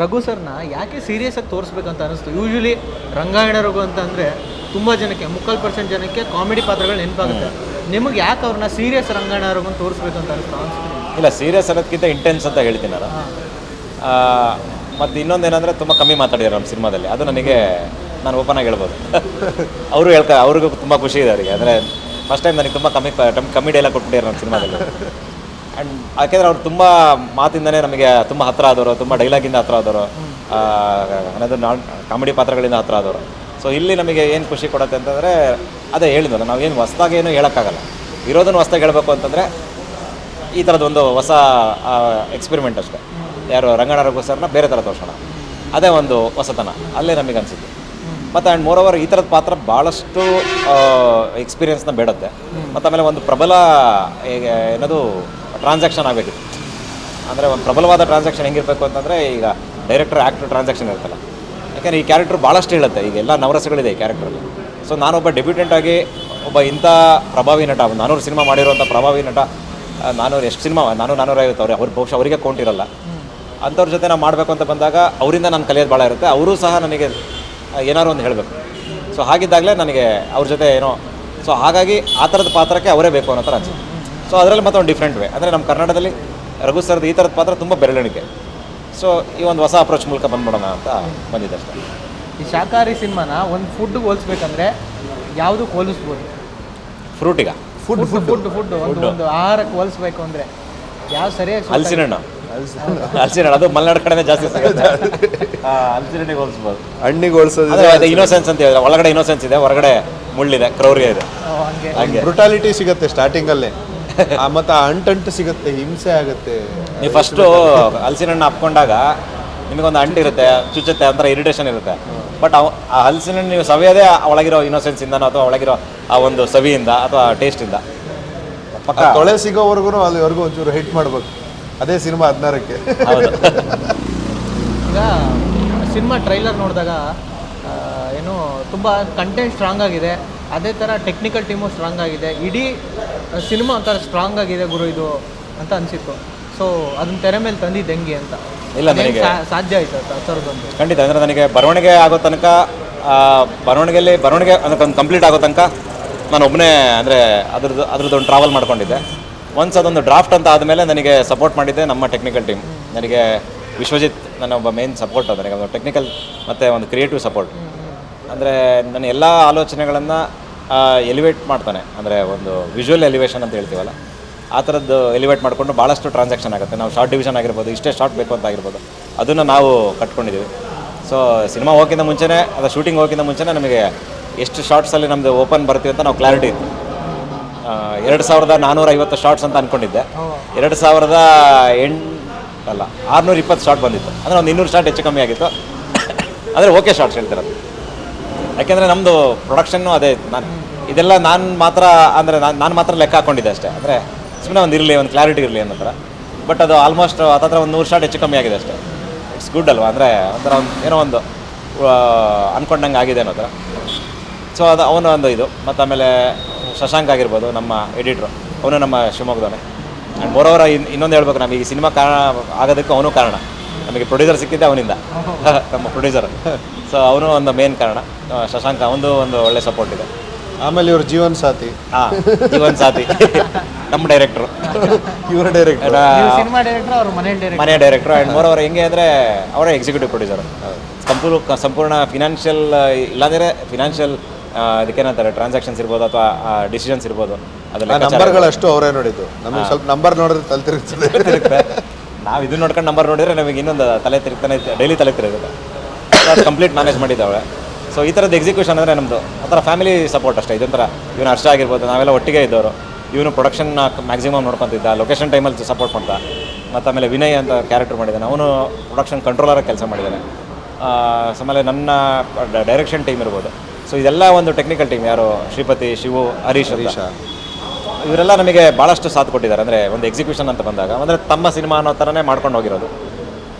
ರಘು ಸರ್ನ ಯಾಕೆ ಸೀರಿಯಸ್ಸಾಗಿ ತೋರಿಸ್ಬೇಕಂತ ಅನಿಸ್ತು? ಯೂಶ್ವಲಿ ರಂಗಾಯಣ ರಘು ಅಂತಂದರೆ ತುಂಬ ಜನಕ್ಕೆ 3/4% ಜನಕ್ಕೆ ಕಾಮಿಡಿ ಪಾತ್ರಗಳು ನೆನಪಾಗುತ್ತೆ. ನಿಮಗೆ ಯಾಕೆ ಅವ್ರನ್ನ ಸೀರಿಯಸ್ ರಂಗಾಯಣ ರಘು ಅಂತ ತೋರಿಸ್ಬೇಕಂತ ಅನಿಸ್ತು? ಇಲ್ಲ, ಸೀರಿಯಸ್ ಅನ್ನೋದಕ್ಕಿಂತ ಇಂಟೆನ್ಸ್ ಅಂತ ಹೇಳ್ತೀನಿ ನಾನು. ಮತ್ತು ಇನ್ನೊಂದೇನೆಂದರೆ ತುಂಬ ಕಮ್ಮಿ ಮಾತಾಡಿದ್ದಾರೆ ನಮ್ಮ ಸಿನಿಮಾದಲ್ಲಿ. ಅದು ನಾನು ಓಪನ್ ಆಗಿ ಹೇಳ್ಬೋದು. ಅವ್ರಿಗೂ ತುಂಬ ಖುಷಿ ಇದೆ ಅವರಿಗೆ. ಅಂದರೆ ಫಸ್ಟ್ ಟೈಮ್ ನನಗೆ ತುಂಬ ಕಮ್ಮಿ ಡೈಲಾಗ್ ಕೊಟ್ಬಿಟ್ಟಿದ್ದಾರೆ ನಮ್ಮ ಸಿನಿಮಾದಲ್ಲಿ. ಆ್ಯಂಡ್ ಯಾಕೆಂದರೆ ಅವ್ರು ತುಂಬ ಮಾತಿಂದನೇ ನಮಗೆ ತುಂಬ ಹತ್ತಿರ ಆದವರು, ತುಂಬ ಡೈಲಾಗಿಂದ ಹತ್ತಿರ ಆದವರು, ಅನ್ನೋದು ಕಾಮಿಡಿ ಪಾತ್ರಗಳಿಂದ ಹತ್ತಿರ ಆದವರು. ಸೊ ಸೊ ಇಲ್ಲಿ ನಮಗೆ ಏನು ಖುಷಿ ಕೊಡುತ್ತೆ ಅಂತಂದರೆ ಅದೇ ಹೇಳಿದ್ವಲ್ಲ, ನಾವು ಏನು ಹೊಸ್ದಾಗಿ ಏನು ಹೇಳೋಕ್ಕಾಗಲ್ಲ. ಇರೋದನ್ನು ಹೊಸ್ದಾಗಿ ಹೇಳಬೇಕು ಅಂತಂದರೆ ಈ ಥರದೊಂದು ಹೊಸ ಎಕ್ಸ್ಪೆರಿಮೆಂಟ್ ಅಷ್ಟೇ. ಯಾರು ರಂಗಣ್ಣ ರಘು ಸರ್ನ ಬೇರೆ ಥರ ತೋರಿಸೋಣ, ಅದೇ ಒಂದು ಹೊಸತನ ಅಲ್ಲೇ ನಮಗೆ ಅನಿಸಿದ್ದು. ಮತ್ತು ಆ್ಯಂಡ್ ಮೋರ್ ಓವರ್ ಈ ಥರದ ಪಾತ್ರ ಭಾಳಷ್ಟು ಎಕ್ಸ್ಪೀರಿಯೆನ್ಸ್ನ ಬೇಡುತ್ತೆ. ಮತ್ತು ಆಮೇಲೆ ಒಂದು ಪ್ರಬಲ ಏನದು ಟ್ರಾನ್ಸಾಕ್ಷನ್ ಆಗಬೇಕಿತ್ತು. ಅಂದರೆ ಒಂದು ಪ್ರಬಲವಾದ ಟ್ರಾನ್ಸಾಕ್ಷನ್ ಹೆಂಗಿರಬೇಕು ಅಂತಂದರೆ, ಈಗ ಡೈರೆಕ್ಟರ್ ಆ್ಯಕ್ಟರ್ ಟ್ರಾನ್ಸಾಕ್ಷನ್ ಇರುತ್ತಲ್ಲ, ಯಾಕೆಂದರೆ ಈ ಕ್ಯಾರೆಕ್ಟರ್ ಭಾಳಷ್ಟು ಹೇಳುತ್ತೆ. ಈಗ ಎಲ್ಲ ನವರಸಗಳಿದೆ ಈ ಕ್ಯಾರೆಕ್ಟ್ರಲ್ಲಿ. ಸೊ ನಾನೊಬ್ಬ ಡೆಬ್ಯೂಟೆಂಟ್ ಆಗಿ ಒಬ್ಬ ಇಂಥ ಪ್ರಭಾವಿ ನಟ, 400 ಸಿನಿಮಾ ಮಾಡಿರುವಂಥ ಪ್ರಭಾವಿ ನಟ, 400 ಎಷ್ಟು ಸಿನಿಮಾ 450 ಅವ್ರು ಬಹುಶಃ ಅವರಿಗೆ ಕೌಂಟ್ ಇರಲ್ಲ. ಅಂಥವ್ರ ಜೊತೆ ನಾವು ಮಾಡಬೇಕು ಅಂತ ಬಂದಾಗ ಅವರಿಂದ ನಾನು ಕಲಿಯೋದು ಭಾಳ ಇರುತ್ತೆ. ಅವರೂ ಸಹ ನನಗೆ ಏನಾದ್ರು ಒಂದು ಹೇಳಬೇಕು. ಸೊ ಹಾಗಿದ್ದಾಗಲೇ ನನಗೆ ಅವ್ರ ಜೊತೆ ಏನೋ, ಸೊ ಹಾಗಾಗಿ ಆ ಥರದ ಪಾತ್ರಕ್ಕೆ ಅವರೇ ಬೇಕು ಅನ್ನೋ ಥರ ಅನಿಸುತ್ತೆ. ಸೊ ಅದರಲ್ಲಿ ಮತ್ತೆ ಒಂದು ಡಿಫ್ರೆಂಟ್ ವೇ, ಅಂದರೆ ನಮ್ಮ ಕರ್ನಾಟಕದಲ್ಲಿ ರಘು ಸರ್ದು ಈ ಥರದ ಪಾತ್ರ ತುಂಬ ಬೆರಳೆಣಿಕೆ. ಸೊ ಈ ಒಂದು ಹೊಸ ಅಪ್ರೋಚ್ ಮೂಲಕ ಬಂದ್ಬಿಡೋಣ ಅಂತ ಬಂದಿದ್ದೆ ಅಷ್ಟೇ. ಈ ಶಾಕಾಹಾರಿ ಸಿನಿಮಾನ ಒಂದು ಫುಡ್ಗೆ ಹೋಲಿಸ್ಬೇಕಂದ್ರೆ ಯಾವುದಕ್ಕೆ ಹೋಲಿಸ್ಬೋದು? ಫ್ರೂಟಿಗ ಫುಡ್ ಒಂದು ಆಹಾರಕ್ಕೆ ಹೋಲಿಸ್ಬೇಕು ಅಂದರೆ ಯಾವ ಸರಿಯಾಗಿ? ಹಲಸಿನ ಹಣ್ಣು, ಅದು ಮಲೆನಾಡು ಕಡೆನೇ ಜಾಸ್ತಿ ಸಿಗುತ್ತೆ. ಹಲಸಿನ ಹಣ್ಣಿಗೆ ಹೋಲಿಸ್ಬೋದು. ಹಣ್ಣಿಗೆ ಹೋಲಿಸೋದು ಅದೇ ಇನ್ನೋಸೆನ್ಸ್ ಅಂತ ಹೇಳಿದ್ರೆ, ಒಳಗಡೆ ಇನ್ನೋಸೆನ್ಸ್ ಇದೆ, ಹೊರಗಡೆ ಮುಳ್ಳಿದೆ, ಕ್ರೌರ್ಯ ಇದೆ. ಹಂಗೆ ಬ್ರುಟಾಲಿಟಿ ಸಿಗುತ್ತೆ ಸ್ಟಾರ್ಟಿಂಗಲ್ಲೇ, ಮತ್ತು ಅಂಟಂಟು ಸಿಗುತ್ತೆ, ಹಿಂಸೆ ಆಗುತ್ತೆ. ನೀವು ಫಸ್ಟು ಹಲಸಿನ ಹಣ್ಣು ಹಾಕ್ಕೊಂಡಾಗ ನಿಮಗೊಂದು ಅಂಟು ಇರುತ್ತೆ, ಚುಚ್ಚುತ್ತೆ, ಒಂಥರ ಇರಿಟೇಷನ್ ಇರುತ್ತೆ. ಬಟ್ ಆ ಹಲಸಿನ ಹಣ್ಣು ನೀವು ಸವಿಯೋದೇ ಒಳಗಿರೋ ಇನ್ನೋಸೆನ್ಸಿಂದನೋ ಅಥವಾ ಒಳಗಿರೋ ಆ ಒಂದು ಸವಿಯಿಂದ ಅಥವಾ ಟೇಸ್ಟಿಂದ. ಪಕ್ಕ ತೊಳೆ ಸಿಗೋವರೆಗೂ ಅಲ್ಲಿವರೆಗೂ ಒಂಚೂರು ಹಿಟ್ ಮಾಡ್ಬೇಕು. ಅದೇ ಸಿನಿಮಾ 16ಕ್ಕೆ. ಹೌದು. ಈಗ ಸಿನಿಮಾ ಟ್ರೈಲರ್ ನೋಡಿದಾಗ ಏನು ತುಂಬ ಕಂಟೆಂಟ್ ಸ್ಟ್ರಾಂಗ್ ಆಗಿದೆ, ಅದೇ ಥರ ಟೆಕ್ನಿಕಲ್ ಟೀಮು ಸ್ಟ್ರಾಂಗ್ ಆಗಿದೆ, ಇಡೀ ಸಿನಿಮಾ ಒಂಥರ ಸ್ಟ್ರಾಂಗ್ ಆಗಿದೆ ಗುರು ಇದು ಅಂತ ಅನಿಸಿತ್ತು. ಸೊ ಅದನ್ನ ತೆರೆ ಮೇಲೆ ತಂದಿದ್ದು ಹೆಂಗೆ ಅಂತ? ಇಲ್ಲ, ನನಗೆ ಸಾಧ್ಯ ಆಯ್ತು ಆ ಥರದ್ದೊಂದು. ಖಂಡಿತ. ಅಂದರೆ ನನಗೆ ಬರವಣಿಗೆ ಆಗೋ ತನಕ, ಬರವಣಿಗೆ ಅದಕ್ಕೊಂದು ಕಂಪ್ಲೀಟ್ ಆಗೋ ತನಕ ನಾನು ಒಬ್ಬನೇ, ಅಂದರೆ ಅದ್ರದ್ದೊಂದು ಟ್ರಾವೆಲ್ ಮಾಡ್ಕೊಂಡಿದ್ದೆ. ಒನ್ಸ್ ಅದೊಂದು ಡ್ರಾಫ್ಟ್ ಅಂತ ಆದಮೇಲೆ ನನಗೆ ಸಪೋರ್ಟ್ ಮಾಡಿದ್ದೆ ನಮ್ಮ ಟೆಕ್ನಿಕಲ್ ಟೀಮ್. ನನಗೆ ವಿಶ್ವಜಿತ್ ನನ್ನ ಒಬ್ಬ ಮೇನ್ ಸಪೋರ್ಟ್, ನನಗೆ ಒಂದು ಟೆಕ್ನಿಕಲ್ ಮತ್ತು ಒಂದು ಕ್ರಿಯೇಟಿವ್ ಸಪೋರ್ಟ್. ಅಂದರೆ ನನ್ನ ಎಲ್ಲ ಆಲೋಚನೆಗಳನ್ನು ಎಲಿವೇಟ್ ಮಾಡ್ತಾನೆ, ಅಂದರೆ ಒಂದು ವಿಜುವಲ್ ಎಲಿವೇಷನ್ ಅಂತ ಹೇಳ್ತೀವಲ್ಲ, ಆ ಥರದ್ದು ಎಲಿವೇಟ್ ಮಾಡಿಕೊಂಡು ಭಾಳಷ್ಟು ಟ್ರಾನ್ಸಾಕ್ಷನ್ ಆಗುತ್ತೆ. ನಾವು ಶಾರ್ಟ್ ಡಿವಿಷನ್ ಆಗಿರ್ಬೋದು, ಇಷ್ಟೇ ಶಾರ್ಟ್ ಬೇಕು ಅಂತ ಆಗಿರ್ಬೋದು, ಅದನ್ನು ನಾವು ಕಟ್ಕೊಂಡಿದ್ದೀವಿ. ಸೊ ಸಿನಿಮಾ ಹೋಗೋಕ್ಕಿಂತ ಮುಂಚೆನೇ, ಅದು ಶೂಟಿಂಗ್ ಹೋಗೋಕ್ಕಿಂತ ಮುಂಚೆನೇ ನಮಗೆ ಎಷ್ಟು ಶಾರ್ಟ್ಸಲ್ಲಿ ನಮ್ಮದು ಓಪನ್ ಬರ್ತೀವಿ ಅಂತ ನಾವು ಕ್ಲಾರಿಟಿ ಇತ್ತು. 2450 ಶಾರ್ಟ್ಸ್ ಅಂತ ಅಂದ್ಕೊಂಡಿದ್ದೆ. 620 ಶಾರ್ಟ್ ಬಂದಿತ್ತು. ಅಂದರೆ ಒಂದು 200 ಶಾರ್ಟ್ ಹೆಚ್ಚು ಕಮ್ಮಿ ಆಗಿತ್ತು. ಅಂದರೆ ಓಕೆ ಶಾರ್ಟ್ಸ್ ಹೇಳ್ತಿರೋದು. ಯಾಕೆಂದರೆ ನಮ್ಮದು ಪ್ರೊಡಕ್ಷನ್ನು ಅದೇ, ಇದೆಲ್ಲ ನಾನು ಮಾತ್ರ ಲೆಕ್ಕ ಹಾಕ್ಕೊಂಡಿದ್ದೆ ಅಷ್ಟೇ. ಅಂದರೆ ಸುಮ್ಮನೆ ಒಂದು ಇರಲಿ, ಒಂದು ಕ್ಲಾರಿಟಿ ಇರಲಿ ಅನ್ನೋ ಥರ. ಬಟ್ ಅದು ಆಲ್ಮೋಸ್ಟ್ ಹತ್ತಿರ ಒಂದು 100 ಶಾರ್ಟ್ ಹೆಚ್ಚು ಕಮ್ಮಿ ಆಗಿದೆ ಅಷ್ಟೇ. ಇಟ್ಸ್ ಗುಡ್ ಅಲ್ವಾ? ಅಂದರೆ ಒಂಥರ ಏನೋ ಒಂದು ಅಂದ್ಕೊಂಡಂಗೆ ಆಗಿದೆ ಅನ್ನೋ ಥರ. ಸೊ ಅದು ಅವನು ಒಂದು ಇದು. ಮತ್ತು ಆಮೇಲೆ ಶಶಾಂಕ್ ಆಗಿರ್ಬೋದು, ನಮ್ಮ ಎಡಿಟ್ರು, ಅವನು ನಮ್ಮ ಶಿವಮೊಗ್ಗದವನೇ. ಆ್ಯಂಡ್ ಮೋರೋವರ್ ಇನ್ನೊಂದು ಹೇಳ್ಬೇಕು, ನಮಗೆ ಈ ಸಿನಿಮಾ ಕಾರಣ ಆಗೋದಕ್ಕೆ ಅವನು ಕಾರಣ. ನಮಗೆ ಪ್ರೊಡ್ಯೂಸರ್ ಸಿಕ್ಕಿದ್ದೆ ಅವನಿಂದ, ನಮ್ಮ ಪ್ರೊಡ್ಯೂಸರ್. ಸೊ ಅವನು ಒಂದು ಮೇನ್ ಕಾರಣ. ಶಶಾಂಕ್ ಒಂದು ಒಳ್ಳೆ ಸಪೋರ್ಟ್ ಇದೆ. ಆಮೇಲೆ ಇವ್ರ ಜೀವನ್ ಸಾಥಿ, ಜೀವನ್ ಸಾಥಿ ನಮ್ಮ ಡೈರೆಕ್ಟ್ರು, ಇವರ ಡೈರೆಕ್ಟರ್, ಸಿನಿಮಾ ಡೈರೆಕ್ಟರ್, ಅವ್ರ ಮನೆ ಡೈರೆಕ್ಟ್ರು. ಆ್ಯಂಡ್ ಮೋರೋವರ್ ಹೆಂಗೆ ಅಂದರೆ ಅವರೇ ಎಕ್ಸಿಕ್ಯೂಟಿವ್ ಪ್ರೊಡ್ಯೂಸರ್. ಸಂಪೂರ್ಣ ಫಿನಾನ್ಷಿಯಲ್, ಇಲ್ಲಾಂದರೆ ಫಿನಾನ್ಷಿಯಲ್ ಅದಕ್ಕೇನಂತಾರೆ, ಟ್ರಾನ್ಸಾಕ್ಷನ್ಸ್ ಇರ್ಬೋದು ಅಥವಾ ಡಿಸಿಷನ್ಸ್ ಇರ್ಬೋದು, ಅದೆಲ್ಲ ನಂಬರ್ಗಳಷ್ಟು ಅವರೇ ನೋಡಿದ್ದು. ನಮಗೆ ಸ್ವಲ್ಪ ನಂಬರ್ ನೋಡಿದ್ರೆ ತಲೆ ತಿರುಗ್ತದೆ. ನಾವು ಇದನ್ನ ನೋಡ್ಕೊಂಡು ನಂಬರ್ ನೋಡಿದ್ರೆ ನಮಗೆ ಇನ್ನೊಂದು ತಲೆ ತಿರುಗ್ತಾನೆ, ಡೈಲಿ ತಲೆ ತಿರುಗುತ್ತೆ. ಅದು ಕಂಪ್ಲೀಟ್ ಮ್ಯಾನೇಜ್ ಮಾಡಿದ್ದಾವೆ. ಸೊ ಈ ಥರದ್ದು ಎಕ್ಸಿಕ್ಯೂಷನ್ ಅಂದರೆ ನಮ್ಮದು ಒಂಥರ ಫ್ಯಾಮಿಲಿ ಸಪೋರ್ಟ್ ಅಷ್ಟೇ. ಇದೊಂಥರ ಇವನು ಅರ್ಷ ಆಗಿರ್ಬೋದು, ನಾವೆಲ್ಲ ಒಟ್ಟಿಗೆ ಇದ್ದವರು. ಇವನು ಪ್ರೊಡಕ್ಷನ್ನ ಮ್ಯಾಕ್ಸಿಮಮ್ ನೋಡ್ಕೊತಿದ್ದ, ಲೊಕೇಶನ್ ಟೈಮಲ್ಲಿ ಸಪೋರ್ಟ್ ಮಾಡ್ತಾ. ಮತ್ತು ಆಮೇಲೆ ವಿನಯ್ ಅಂತ ಕ್ಯಾರೆಕ್ಟರ್ ಮಾಡಿದ್ದಾನೆ, ಅವನು ಪ್ರೊಡಕ್ಷನ್ ಕಂಟ್ರೋಲರಾಗಿ ಕೆಲಸ ಮಾಡಿದ್ದಾನೆ. ಆಮೇಲೆ ನನ್ನ ಡೈರೆಕ್ಷನ್ ಟೀಮ್ ಇರ್ಬೋದು. ಸೊ ಇದೆಲ್ಲ ಒಂದು ಟೆಕ್ನಿಕಲ್ ಟೀಮ್. ಯಾರು ಶ್ರೀಪತಿ, ಶಿವು, ಹರೀಶ್ ಇವರೆಲ್ಲ ನಮಗೆ ಭಾಳಷ್ಟು ಸಾಥ್ ಕೊಟ್ಟಿದ್ದಾರೆ. ಅಂದರೆ ಒಂದು ಎಕ್ಸಿಕ್ಯೂಷನ್ ಅಂತ ಬಂದಾಗ, ಅಂದರೆ ತಮ್ಮ ಸಿನಿಮಾ ಅನ್ನೋ ಥರನೇ ಮಾಡ್ಕೊಂಡು ಹೋಗಿರೋದು.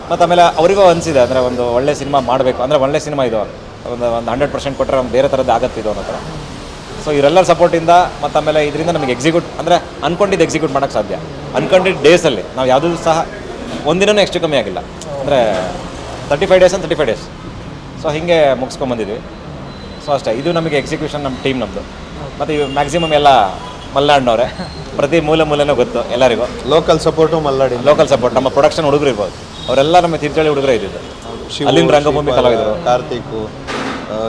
ಮತ್ತು ಆಮೇಲೆ ಅವರಿಗೂ ಅನಿಸಿದೆ, ಅಂದರೆ ಒಂದು ಒಳ್ಳೆ ಸಿನಿಮಾ ಮಾಡಬೇಕು, ಅಂದರೆ ಒಳ್ಳೆ ಸಿನಿಮಾ ಇದು, ಒಂದು 100% ಕೊಟ್ಟರೆ ಒಂದು ಬೇರೆ ಥರದ್ದು ಆಗತ್ತೆ ಇದು ಅನ್ನೋ ಥರ. ಸೊ ಇವರೆಲ್ಲರ ಸಪೋರ್ಟಿಂದ, ಮತ್ತು ಆಮೇಲೆ ಇದರಿಂದ ನಮಗೆ ಅಂದರೆ ಅಂದ್ಕೊಂಡಿದ್ದು ಎಕ್ಸಿಕ್ಯೂಟ್ ಮಾಡೋಕ್ಕೆ ಸಾಧ್ಯ. ಅನ್ಕೊಂಡಿದ್ದ ಡೇಸಲ್ಲಿ ನಾವು ಯಾವುದೂ ಸಹ ಒಂದಿನೂ ಹೆಚ್ಚು ಕಮ್ಮಿ ಆಗಿಲ್ಲ. ಅಂದರೆ 35 ಡೇಸ್ ಅಂತ 35 ಡೇಸ್. ಸೊ ಹೀಗೆ ಮುಗಿಸ್ಕೊಂಬಂದಿದ್ವಿ. ಸೊ ಅಷ್ಟೇ, ಇದು ನಮಗೆ ಎಕ್ಸಿಕ್ಯೂಷನ್ ನಮ್ಮ ಟೀಮ್ ನಮ್ಮದು. ಮತ್ತು ಇವು ಮ್ಯಾಕ್ಸಿಮಮ್ ಎಲ್ಲ ಮಲ್ನಾಡಿನವರೇ, ಪ್ರತಿ ಮೂಲೆನೂ ಗೊತ್ತು ಎಲ್ಲರಿಗೂ. ಲೋಕಲ್ ಸಪೋರ್ಟು ಮಲ್ನಾಡಿ, ಲೋಕಲ್ ಸಪೋರ್ಟ್. ನಮ್ಮ ಪ್ರೊಡಕ್ಷನ್ ಹುಡುಗರು ಇರ್ಬೋದು, ಅವರೆಲ್ಲ ನಮ್ಮ ತೀರ್ಥಹಳ್ಳಿ ಹುಡುಗರೇ ಇದ್ದಿದ್ದು. ಅಲ್ಲಿಂದ ರಂಗಭೂಮಿ ಕಲಾವಿದರು ಕಾರ್ತಿಕ್,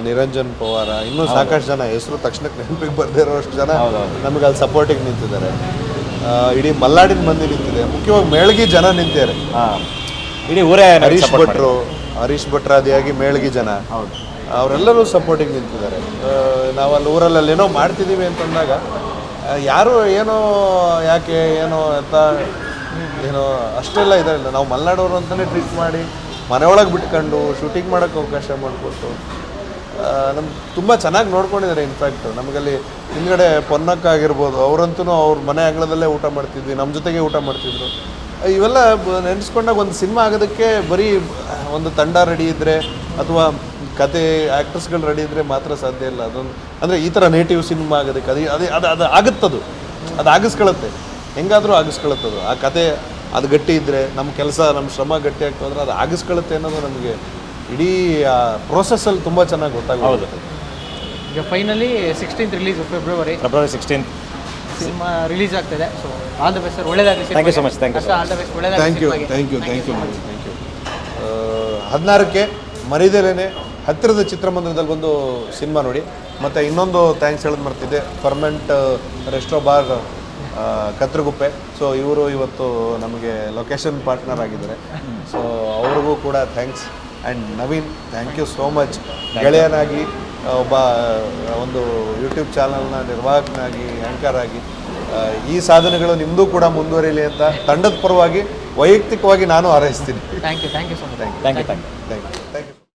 ನಿರಂಜನ್ ಪವಾರ, ಇನ್ನೂ ಸಾಕಷ್ಟು ಜನ, ಹೆಸರು ತಕ್ಷಣಕ್ಕೆ ನೆನಪಿಗೆ ಬರ್ದೇ ಇರೋಷ್ಟು ಜನ ನಮಗೆ ಅಲ್ಲಿ ಸಪೋರ್ಟಿಗೆ ನಿಂತಿದ್ದಾರೆ. ಇಡೀ ಮಲ್ನಾಡಿನ ಮಂದಿ ನಿಂತಿದೆ, ಮುಖ್ಯವಾಗಿ ಮೇಳ್ಗಿ ಜನ ನಿಂತಿದ್ದಾರೆ. ಇಡೀ ಊರೇ ಹರೀಶ್ ಭಟ್ರಾದಿಯಾಗಿ ಮೇಳ್ಗಿ ಜನ. ಹೌದು. ಅವರೆಲ್ಲರೂ ಸಪೋರ್ಟಿಂಗ್ ನಿಂತಿದ್ದಾರೆ. ನಾವು ಅಲ್ಲಿ ಊರಲ್ಲಿ ಏನೋ ಮಾಡ್ತಿದ್ದೀವಿ ಅಂತಂದಾಗ ಯಾರು ಏನೋ ಯಾಕೆ ಏನೋ ಅಂತ ಏನೋ ಅಷ್ಟೆಲ್ಲ ಇದಾರಿಲ್ಲ. ನಾವು ಮಲೆನಾಡವರು ಅಂತಲೇ ಟ್ರೀಟ್ ಮಾಡಿ ಮನೆಯೊಳಗೆ ಬಿಟ್ಕೊಂಡು ಶೂಟಿಂಗ್ ಮಾಡೋಕ್ಕೆ ಅವಕಾಶ ಮಾಡಿಕೊಟ್ಟು ನಮ್ಗೆ ತುಂಬ ಚೆನ್ನಾಗಿ ನೋಡ್ಕೊಂಡಿದ್ದಾರೆ. ಇನ್ಫ್ಯಾಕ್ಟ್ ನಮಗಲ್ಲಿ ಹಿಂದ್ಗಡೆ ಪೊನ್ನಕ್ಕ ಆಗಿರ್ಬೋದು, ಅವರಂತೂ ಅವ್ರ ಮನೆ ಅಂಗಳದಲ್ಲೇ ಊಟ ಮಾಡ್ತಿದ್ವಿ, ನಮ್ಮ ಜೊತೆಗೆ ಊಟ ಮಾಡ್ತಿದ್ರು. ಇವೆಲ್ಲ ನೆನೆಸ್ಕೊಂಡಾಗ ಒಂದು ಸಿನಿಮಾ ಆಗೋದಕ್ಕೆ ಬರೀ ಒಂದು ತಂಡ ರೆಡಿ ಇದ್ದರೆ ಅಥವಾ ಕತೆ ಆ್ಯಕ್ಟರ್ಸ್ಗಳು ರೆಡಿ ಇದ್ದರೆ ಮಾತ್ರ ಸಾಧ್ಯ ಇಲ್ಲ. ಅದೊಂದು ಅಂದರೆ ಈ ಥರ ನೇಟಿವ್ ಸಿನಿಮಾ ಆಗೋದಕ್ಕೆ ಅದು ಆಗುತ್ತದು, ಅದು ಆಗಿಸ್ಕೊಳುತ್ತೆ, ಹೆಂಗಾದರೂ ಆಗಿಸ್ಕೊಳುತ್ತದು. ಆ ಕತೆ ಅದು ಗಟ್ಟಿ ಇದ್ದರೆ, ನಮ್ಮ ಕೆಲಸ ನಮ್ಮ ಶ್ರಮ ಗಟ್ಟಿ ಆಗ್ತದ್ರೆ ಅದು ಆಗಿಸ್ಕೊಳುತ್ತೆ ಅನ್ನೋದು ನಮಗೆ ಇಡೀ ಆ ಪ್ರೋಸೆಸ್ಸಲ್ಲಿ ತುಂಬ ಚೆನ್ನಾಗಿ ಗೊತ್ತಾಗೋದು. ಈಗ finally 16th release February 16th cinema release ಆಗ್ತಿದೆ. So all the best sir, ಒಳ್ಳೆದಾಗಲಿ. Thank you so much. Thank you all the best, thank you ಒಳ್ಳೆದಾಗಲಿ. Thank you thank you thank you 16ಕ್ಕೆ ಮರಿದೇನೆ ಹತ್ತಿರದ ಚಿತ್ರಮಂದಿರದಲ್ಲಿ ಬಂದು ಸಿನಿಮಾ ನೋಡಿ. ಮತ್ತು ಇನ್ನೊಂದು ಥ್ಯಾಂಕ್ಸ್ ಹೇಳೋದು ಮರ್ತಿದ್ದೆ, Ferment resto bar Kathriguppe. So ಇವರು ಇವತ್ತು ನಮಗೆ ಲೊಕೇಶನ್ ಪಾರ್ಟ್ನರ್ ಆಗಿದ್ದಾರೆ. ಸೊ ಅವ್ರಿಗೂ ಕೂಡ thanks. And Naveen, thank you so much. ಗೆಳೆಯನಾಗಿ ಒಬ್ಬ ಒಂದು ಯೂಟ್ಯೂಬ್ ಚಾನಲ್ನ ನಿರ್ವಾಹಕನಾಗಿ ಆ್ಯಂಕರ್ ಆಗಿ ಈ ಸಾಧನೆಗಳು ನಿಮ್ಮದು ಕೂಡ ಮುಂದುವರಿಯಲಿ ಅಂತ ತಂಡದ ಪರವಾಗಿ ವೈಯಕ್ತಿಕವಾಗಿ ನಾನು ಹಾರೈಸ್ತೀನಿ. Thank you so much. Thank you. Thank you.